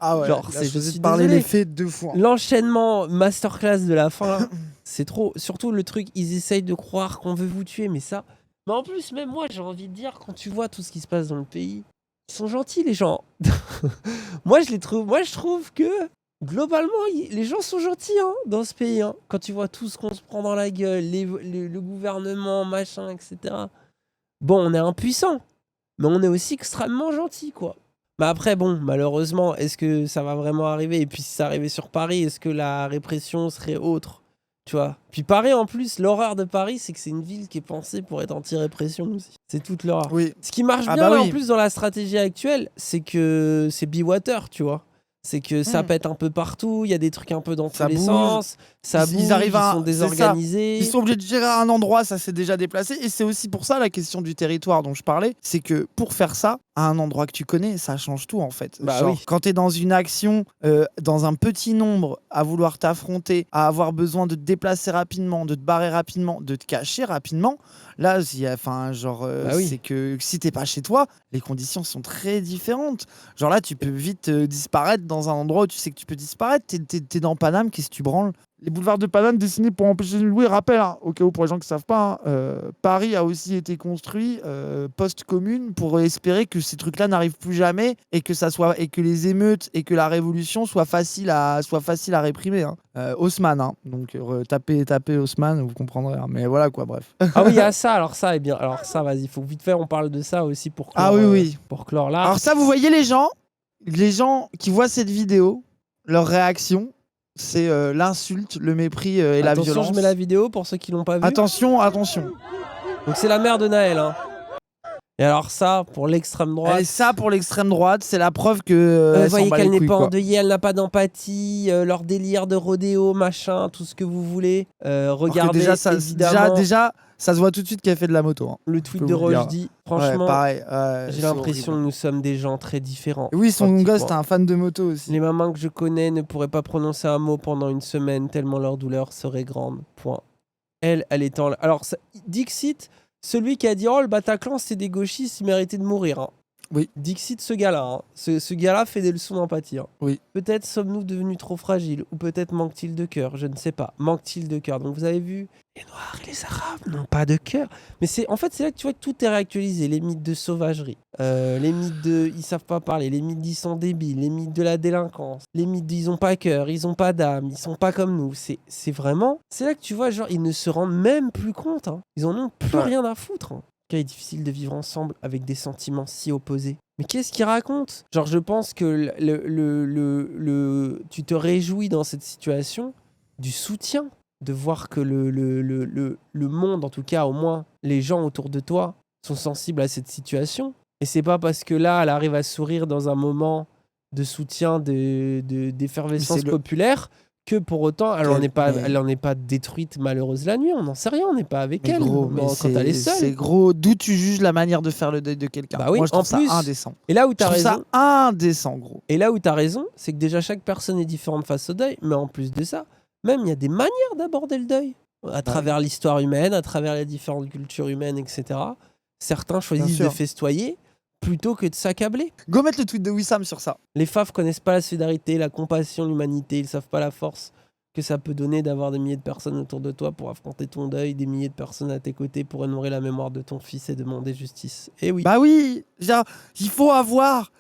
[SPEAKER 3] Ah ouais,
[SPEAKER 1] Genre,
[SPEAKER 3] il a
[SPEAKER 1] je
[SPEAKER 3] choisi
[SPEAKER 1] suis
[SPEAKER 3] de parler
[SPEAKER 1] désolé.
[SPEAKER 3] les faits 2 fois.
[SPEAKER 1] L'enchaînement masterclass de la fin, là, c'est trop. Surtout le truc, ils essayent de croire qu'on veut vous tuer, mais ça. Mais en plus, même moi, j'ai envie de dire, quand tu vois tout ce qui se passe dans le pays, ils sont gentils, les gens. Moi, je trouve que globalement, les gens sont gentils dans ce pays. Quand tu vois tout ce qu'on se prend dans la gueule, le gouvernement, machin, etc. Bon, on est impuissant, mais on est aussi extrêmement gentil, quoi. Mais après, bon, malheureusement, est-ce que ça va vraiment arriver? Et puis, si ça arrivait sur Paris, est-ce que la répression serait autre? Tu vois. Puis Paris, en plus, l'horreur de Paris, c'est que c'est une ville qui est pensée pour être anti-répression aussi. C'est toute l'horreur.
[SPEAKER 3] Oui.
[SPEAKER 1] Ce qui marche
[SPEAKER 3] Ah
[SPEAKER 1] bien,
[SPEAKER 3] bah
[SPEAKER 1] là,
[SPEAKER 3] oui.
[SPEAKER 1] en plus, dans la stratégie actuelle, c'est que c'est be water, tu vois. C'est que ça pète un peu partout, il y a des trucs un peu dans tous
[SPEAKER 3] Ça
[SPEAKER 1] les
[SPEAKER 3] bouge.
[SPEAKER 1] sens, ça bouge,
[SPEAKER 3] Ils arrivent à-
[SPEAKER 1] ils sont
[SPEAKER 3] c'est ça.
[SPEAKER 1] désorganisés.
[SPEAKER 3] Ils sont obligés de gérer à un endroit, ça s'est déjà déplacé. Et c'est aussi pour ça la question du territoire dont je parlais. C'est que pour faire ça, à un endroit que tu connais, ça change tout en fait.
[SPEAKER 1] Bah
[SPEAKER 3] Genre,
[SPEAKER 1] oui.
[SPEAKER 3] quand tu es dans une action, dans un petit nombre, à vouloir t'affronter, à avoir besoin de te déplacer rapidement, de te barrer rapidement, de te cacher rapidement, là,
[SPEAKER 1] Bah oui.
[SPEAKER 3] c'est que si t'es pas chez toi, les conditions sont très différentes. Genre là, tu peux vite disparaître dans un endroit où tu sais que tu peux disparaître. T'es dans Paname, qu'est-ce que tu branles?
[SPEAKER 9] Les boulevards de Paname dessinés pour empêcher de louer. Rappel, au cas où pour les gens qui ne savent pas, Paris a aussi été construit post-commune pour espérer que ces trucs-là n'arrivent plus jamais et que les émeutes et que la révolution soient faciles à réprimer. Haussmann, donc tapez Haussmann, vous comprendrez. Mais voilà quoi, bref.
[SPEAKER 1] Ah oui, il y a ça, alors ça, vas-y, faut vite fait, on parle de ça aussi pour clore,
[SPEAKER 3] Ah oui.
[SPEAKER 1] pour clore là.
[SPEAKER 3] Alors ça, vous voyez les gens qui voient cette vidéo, leur réaction, c'est l'insulte, le mépris et la
[SPEAKER 1] Attention,
[SPEAKER 3] violence.
[SPEAKER 1] je mets la vidéo pour ceux qui l'ont pas vu.
[SPEAKER 3] Attention.
[SPEAKER 1] Donc c'est la mère de Naël. Et alors ça, pour l'extrême droite...
[SPEAKER 3] Et ça, pour l'extrême droite, c'est la preuve que...
[SPEAKER 1] vous voyez qu'elle n'est pas endeuillée, elle n'a pas d'empathie, leur délire de rodéo, machin, tout ce que vous voulez. Regardez,
[SPEAKER 3] déjà,
[SPEAKER 1] évidemment...
[SPEAKER 3] déjà, ça se voit tout de suite qu'elle fait de la moto. Hein.
[SPEAKER 1] Le tweet de Rochdi, franchement,
[SPEAKER 3] pareil,
[SPEAKER 1] j'ai l'impression que nous sommes des gens très différents.
[SPEAKER 3] Oui, son gosse, c'était un fan de moto aussi.
[SPEAKER 1] Les mamans que je connais ne pourraient pas prononcer un mot pendant une semaine, tellement leur douleur serait grande. Point. Elle est en... Alors, Dixit, celui qui a dit « Oh, le Bataclan, c'était des gauchistes, il méritait de mourir. Hein. »
[SPEAKER 3] Oui.
[SPEAKER 1] Dixit, ce gars-là. Hein. Ce gars-là fait des leçons d'empathie. Hein.
[SPEAKER 3] Oui.
[SPEAKER 1] Peut-être sommes-nous devenus trop fragiles, ou peut-être manque-t-il de cœur, je ne sais pas. Manque-t-il de cœur. Donc, vous avez vu, les Noirs et les Arabes n'ont pas de cœur. Mais en fait, c'est là que tu vois que tout est réactualisé. Les mythes de sauvagerie, les mythes de ils savent pas parler, les mythes d'ils sont débiles, les mythes de la délinquance, les mythes d'ils ont pas cœur, ils ont pas d'âme, ils sont pas comme nous. C'est vraiment... C'est là que tu vois, genre, ils ne se rendent même plus compte. Hein. Ils en ont plus rien à foutre. Hein. Qu'il est difficile de vivre ensemble avec des sentiments si opposés. Mais qu'est-ce qu'il raconte? Genre, je pense que tu te réjouis dans cette situation du soutien, de voir que le monde, en tout cas, au moins, les gens autour de toi, sont sensibles à cette situation. Et c'est pas parce que là, elle arrive à sourire dans un moment de soutien, d'effervescence populaire, que pour autant, elle en est pas détruite, malheureuse la nuit. On n'en sait rien, on n'est pas avec elle.
[SPEAKER 3] Gros,
[SPEAKER 1] quand elle est seule.
[SPEAKER 3] C'est gros. D'où tu juges la manière de faire le deuil de quelqu'un.
[SPEAKER 1] Bah oui,
[SPEAKER 3] moi, je trouve
[SPEAKER 1] en plus,
[SPEAKER 3] ça indécent.
[SPEAKER 1] Et là où tu as raison,
[SPEAKER 3] ça indécent, gros.
[SPEAKER 1] Et là où tu as raison, c'est que déjà chaque personne est différente face au deuil, mais en plus de ça, même il y a des manières d'aborder le deuil. À travers l'histoire humaine, à travers les différentes cultures humaines, etc. Certains choisissent de festoyer plutôt que de s'accabler.
[SPEAKER 3] Go mettre le tweet de Wissam sur ça.
[SPEAKER 1] Les faves connaissent pas la solidarité, la compassion, l'humanité. Ils savent pas la force que ça peut donner d'avoir des milliers de personnes autour de toi pour affronter ton deuil, des milliers de personnes à tes côtés pour honorer la mémoire de ton fils et demander justice. Et oui.
[SPEAKER 3] Bah oui, il faut avoir...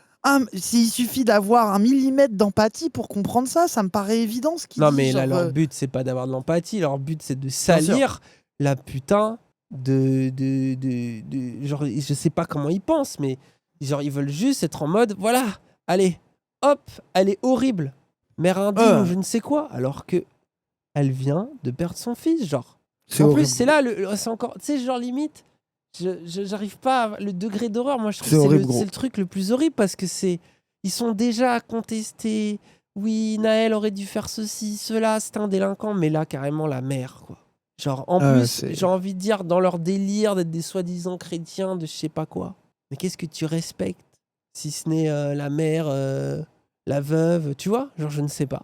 [SPEAKER 3] S'il suffit d'avoir 1 millimètre d'empathie pour comprendre ça, ça me paraît évident ce qu'ils disent.
[SPEAKER 1] Non mais là, leur but, c'est pas d'avoir de l'empathie, leur but, c'est de salir la putain de... Genre, je sais pas comment ils pensent, mais genre, ils veulent juste être en mode, voilà, allez, hop, elle est horrible. Mère indigne ou je ne sais quoi, alors que elle vient de perdre son fils, genre. En plus, c'est là, c'est encore, tu sais, genre limite, j'arrive pas le degré d'horreur. Moi, je trouve que c'est le truc le plus horrible parce que ils sont déjà à contester. Oui, Naël aurait dû faire ceci, cela, c'est un délinquant, mais là, carrément, la mère, quoi. Genre, en plus, j'ai envie de dire, dans leur délire d'être des soi-disant chrétiens de je sais pas quoi. Mais qu'est-ce que tu respectes si ce n'est la mère, la veuve, tu vois? Genre, je ne sais pas.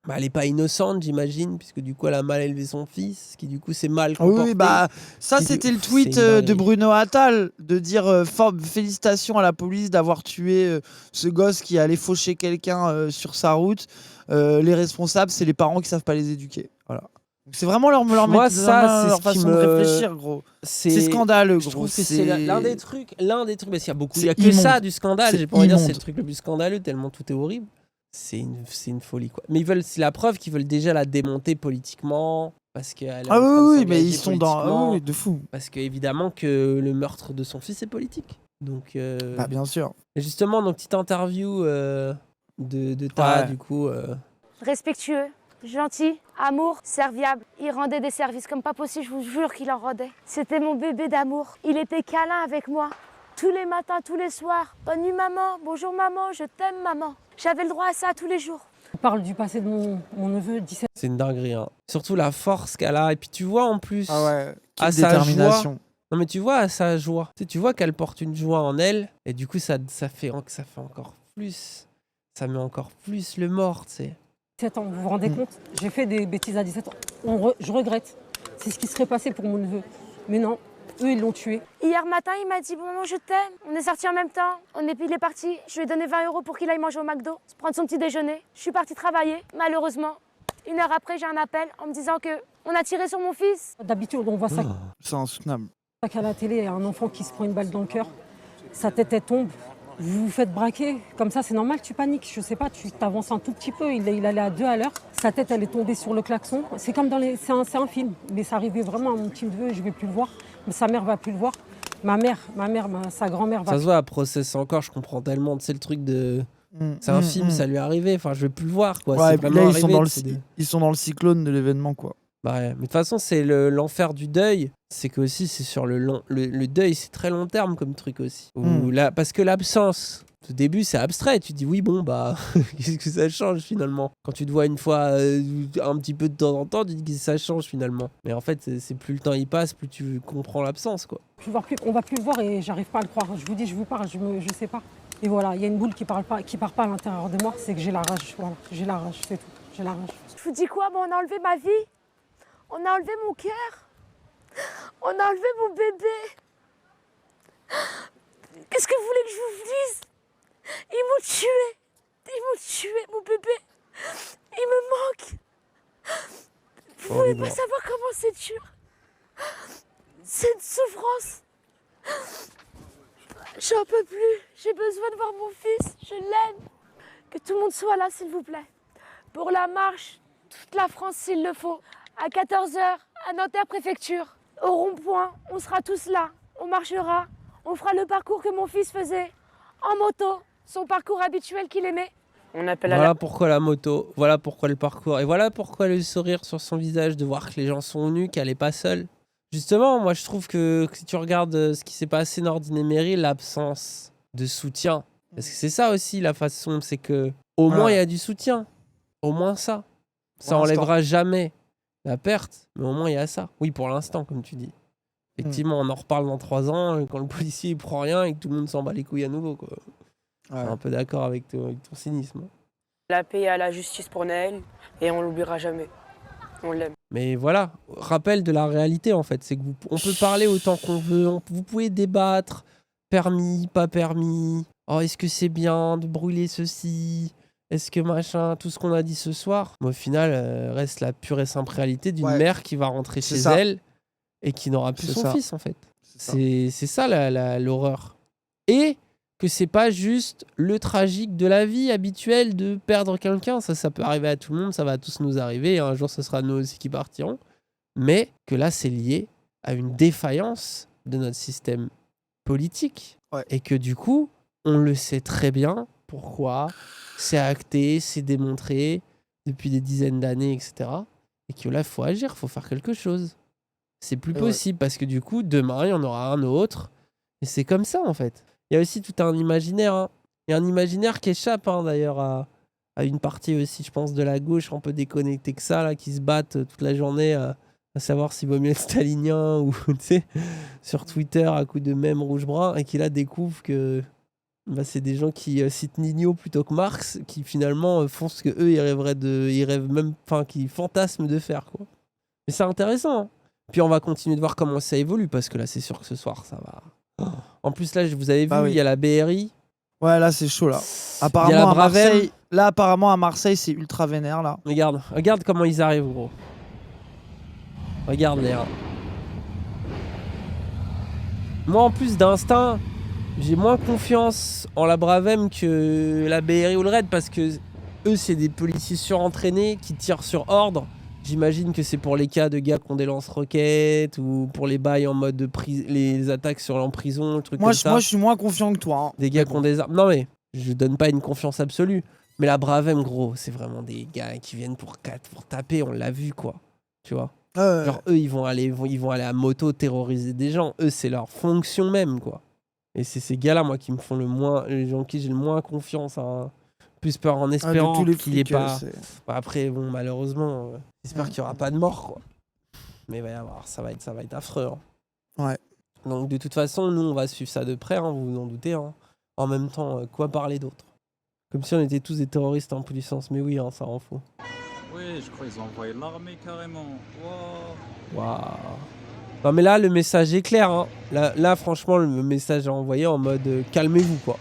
[SPEAKER 1] Bah, elle est pas innocente, j'imagine, puisque du coup, elle a mal élevé son fils, qui du coup s'est mal comporté.
[SPEAKER 3] Oui, bah, ça, c'était le tweet de Bruno Attal, de dire félicitations à la police d'avoir tué ce gosse qui allait faucher quelqu'un sur sa route. Les responsables, c'est les parents qui savent pas les éduquer. Voilà. C'est vraiment leur façon de réfléchir, gros. C'est scandaleux, gros.
[SPEAKER 1] Je trouve que c'est l'un des trucs, parce qu'il y a beaucoup, il y a que ça du scandale. J'ai pas envie de dire c'est le truc le plus scandaleux, tellement tout est horrible. C'est une folie, quoi. Mais c'est la preuve qu'ils veulent déjà la démonter politiquement, parce qu'elle
[SPEAKER 3] oui, mais ils sont dans de fou.
[SPEAKER 1] Parce qu'évidemment que le meurtre de son fils est politique. Donc
[SPEAKER 3] bah, bien sûr.
[SPEAKER 1] Et justement, donc petite interview de Tara, du coup
[SPEAKER 10] respectueux, gentil, amour, serviable. Il rendait des services comme pas possible, je vous jure qu'il en rendait. C'était mon bébé d'amour. Il était câlin avec moi. Tous les matins, tous les soirs. Bonne nuit maman, bonjour maman, je t'aime maman. J'avais le droit à ça tous les jours.
[SPEAKER 11] On parle du passé de mon neveu, 17.
[SPEAKER 1] C'est une dinguerie, hein. Surtout la force qu'elle a. Et puis tu vois en plus
[SPEAKER 3] à sa détermination.
[SPEAKER 1] Joie. Non mais tu vois à sa joie. Tu vois qu'elle porte une joie en elle. Et du coup ça fait encore plus. Ça met encore plus le mort, tu sais.
[SPEAKER 11] 17 ans, vous vous rendez compte? J'ai fait des bêtises à 17 ans. Je regrette. C'est ce qui serait passé pour mon neveu. Mais non. Eux, ils l'ont tué.
[SPEAKER 10] Hier matin, il m'a dit « Bon, maman, je t'aime. » On est sortis en même temps. Il est parti. Je lui ai donné 20 € pour qu'il aille manger au McDo, prendre son petit déjeuner. Je suis partie travailler. Malheureusement, 1 heure après, j'ai un appel en me disant qu'on a tiré sur mon fils.
[SPEAKER 11] D'habitude, on voit ça.
[SPEAKER 3] C'est insoutenable.
[SPEAKER 11] À la télé, il y a un enfant qui se prend une balle dans le cœur. Sa tête, elle tombe. Vous vous faites braquer. Comme ça, c'est normal, tu paniques. Je sais pas, tu t'avances un tout petit peu. Il allait à 2 à l'heure. Sa tête, elle est tombée sur le klaxon. C'est comme c'est un film. Mais ça arrivait vraiment à mon petit neveu. Je vais plus le voir. Mais sa mère va plus le voir. Sa grand-mère va.
[SPEAKER 1] Ça se voit à Process encore. Je comprends tellement. C'est le truc de. C'est un film, ça lui est arrivé. Enfin, je vais plus le voir, quoi.
[SPEAKER 3] Ouais, c'est vraiment là, ils sont dans le cyclone de l'événement, quoi.
[SPEAKER 1] Bah ouais. Mais de toute façon, c'est l'enfer du deuil. C'est que aussi, c'est sur le deuil, c'est très long terme comme truc aussi. Parce que l'absence, au début, c'est abstrait. Tu dis oui, bon, bah, qu'est-ce que ça change finalement? Quand tu te vois une fois un petit peu de temps en temps, tu dis que ça change finalement. Mais en fait, c'est plus le temps y passe, plus tu comprends l'absence, quoi.
[SPEAKER 11] On va plus le voir et j'arrive pas à le croire. Je vous dis, je vous parle, je sais pas. Et voilà, il y a une boule qui part pas à l'intérieur de moi, c'est que j'ai la rage. Voilà, j'ai la rage, c'est tout. J'ai la rage.
[SPEAKER 10] Je vous dis quoi? On a enlevé ma vie. On a enlevé mon cœur. On a enlevé mon bébé. Qu'est-ce que vous voulez que je vous dise? Ils m'ont tué. Ils m'ont tué, mon bébé. Il me manque. Vous pouvez pas savoir comment c'est dur. C'est une souffrance. J'en peux plus. J'ai besoin de voir mon fils. Je l'aime. Que tout le monde soit là, s'il vous plaît. Pour la marche, toute la France, s'il le faut. À 14h, à Nanterre Préfecture. Au rond-point, on sera tous là. On marchera. On fera le parcours que mon fils faisait. En moto. Son parcours habituel qu'il aimait.
[SPEAKER 12] On appelle
[SPEAKER 1] Voilà pourquoi la moto, voilà pourquoi le parcours, et voilà pourquoi le sourire sur son visage, de voir que les gens sont venus, qu'elle n'est pas seule. Justement, moi je trouve que si tu regardes ce qui s'est passé Nordine et Mairie, l'absence de soutien. Parce que c'est ça aussi la façon, c'est que au moins il y a du soutien. Au moins ça. Ça enlèvera jamais la perte, mais au moins il y a ça. Oui, pour l'instant, comme tu dis. Effectivement, on en reparle dans 3 ans, quand le policier il prend rien et que tout le monde s'en bat les couilles à nouveau, quoi. Je suis un peu d'accord avec ton cynisme.
[SPEAKER 12] La paix et à la justice pour Naël et on l'oubliera jamais. On l'aime.
[SPEAKER 1] Mais voilà, rappel de la réalité en fait, c'est que on peut parler autant qu'on veut, vous pouvez débattre, permis, pas permis, oh est-ce que c'est bien de brûler ceci, est-ce que machin, tout ce qu'on a dit ce soir, mais au final reste la pure et simple réalité d'une mère qui va rentrer chez elle et qui n'aura plus son fils en fait. C'est ça l'horreur. Et que c'est pas juste le tragique de la vie habituelle de perdre quelqu'un. Ça peut arriver à tout le monde, ça va tous nous arriver. Et un jour, ce sera nous aussi qui partirons. Mais que là, c'est lié à une défaillance de notre système politique. Et que du coup, on le sait très bien pourquoi. C'est acté, c'est démontré depuis des dizaines d'années, etc. Et que là, il faut agir, il faut faire quelque chose. C'est plus possible parce que du coup, demain, il y en aura un autre. Et c'est comme ça, en fait. Il y a aussi tout un imaginaire. Hein. Il y a un imaginaire qui échappe d'ailleurs à une partie aussi, je pense, de la gauche un peu déconnectée que ça, là, qui se battent toute la journée à savoir s'il vaut mieux être stalinien ou sur Twitter à coup de mèmes rouge-brun et qui là découvrent que c'est des gens qui citent Nino plutôt que Marx, qui finalement font ce qu'eux ils rêvent même, enfin, qui fantasment de faire, quoi. Mais c'est intéressant. Hein. Puis on va continuer de voir comment ça évolue parce que là, c'est sûr que ce soir, ça va. En plus, là, vous avez vu, il y a la BRI.
[SPEAKER 3] Ouais, là, c'est chaud, là.
[SPEAKER 1] Il y a la Bravem.
[SPEAKER 3] Apparemment, à Marseille, c'est ultra vénère, là.
[SPEAKER 1] Regarde comment ils arrivent, gros. Regarde, les gars. Moi, en plus d'instinct, j'ai moins confiance en la Bravem que la BRI ou le RAID parce que eux, c'est des policiers surentraînés qui tirent sur ordre. J'imagine que c'est pour les cas de gars qui ont des lance-roquettes ou pour les bails en mode les attaques sur en prison, le truc comme ça.
[SPEAKER 3] Moi, je suis moins confiant que toi. Hein.
[SPEAKER 1] Des gars qui ont des armes. Non, mais je donne pas une confiance absolue. Mais la Bravem, gros, c'est vraiment des gars qui viennent pour taper, on l'a vu, quoi. Tu vois. Genre, eux, ils vont aller à moto terroriser des gens. Eux, c'est leur fonction même, quoi. Et c'est ces gars-là, moi, qui me font les gens qui j'ai le moins confiance, hein. Plus peur en espérant qu'il n'y ait pas. Après, bon, malheureusement, j'espère qu'il n'y aura pas de mort, quoi. Mais il va y avoir, ça va être affreux. Hein.
[SPEAKER 3] Ouais.
[SPEAKER 1] Donc, de toute façon, nous, on va suivre ça de près, hein, vous vous en doutez. Hein. En même temps, quoi parler d'autre? Comme si on était tous des terroristes en puissance. Mais oui, hein, ça en faut.
[SPEAKER 13] Oui, je crois qu'ils ont envoyé l'armée carrément.
[SPEAKER 1] Waouh. Non, mais là, le message est clair. Hein. Là, franchement, le message est envoyé en mode calmez-vous, quoi.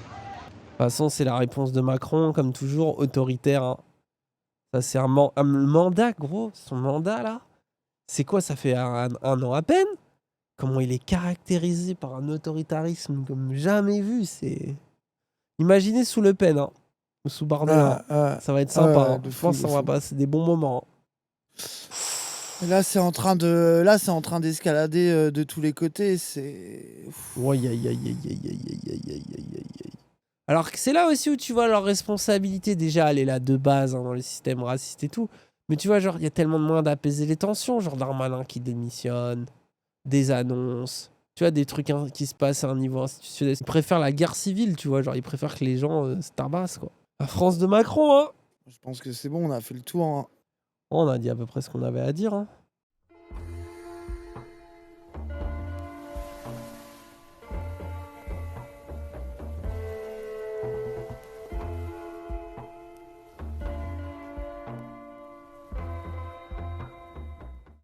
[SPEAKER 1] De toute façon, c'est la réponse de Macron, comme toujours, autoritaire. Hein. Ça, c'est un mandat, gros. Son mandat, là. C'est quoi? Ça fait un an à peine. Comment il est caractérisé par un autoritarisme comme jamais vu. C'est... Imaginez sous Le Pen, hein. Ou sous Bardella. Ça va être sympa. Hein. Je pense qu'on va passer des bons moments. Hein.
[SPEAKER 3] Et là, c'est en train d'escalader de tous les côtés. C'est...
[SPEAKER 1] Alors que c'est là aussi où tu vois leur responsabilité. Déjà, elle est là de base hein, dans le système raciste et tout. Mais tu vois, genre, il y a tellement de moyens d'apaiser les tensions, genre Darmanin qui démissionne, des annonces, tu vois, des trucs qui se passent à un niveau institutionnel. Ils préfèrent la guerre civile, tu vois, genre, ils préfèrent que les gens se tabassent, quoi. La France de Macron, hein.
[SPEAKER 9] Je pense que c'est bon, on a fait le tour. Hein.
[SPEAKER 1] On a dit à peu près ce qu'on avait à dire, hein.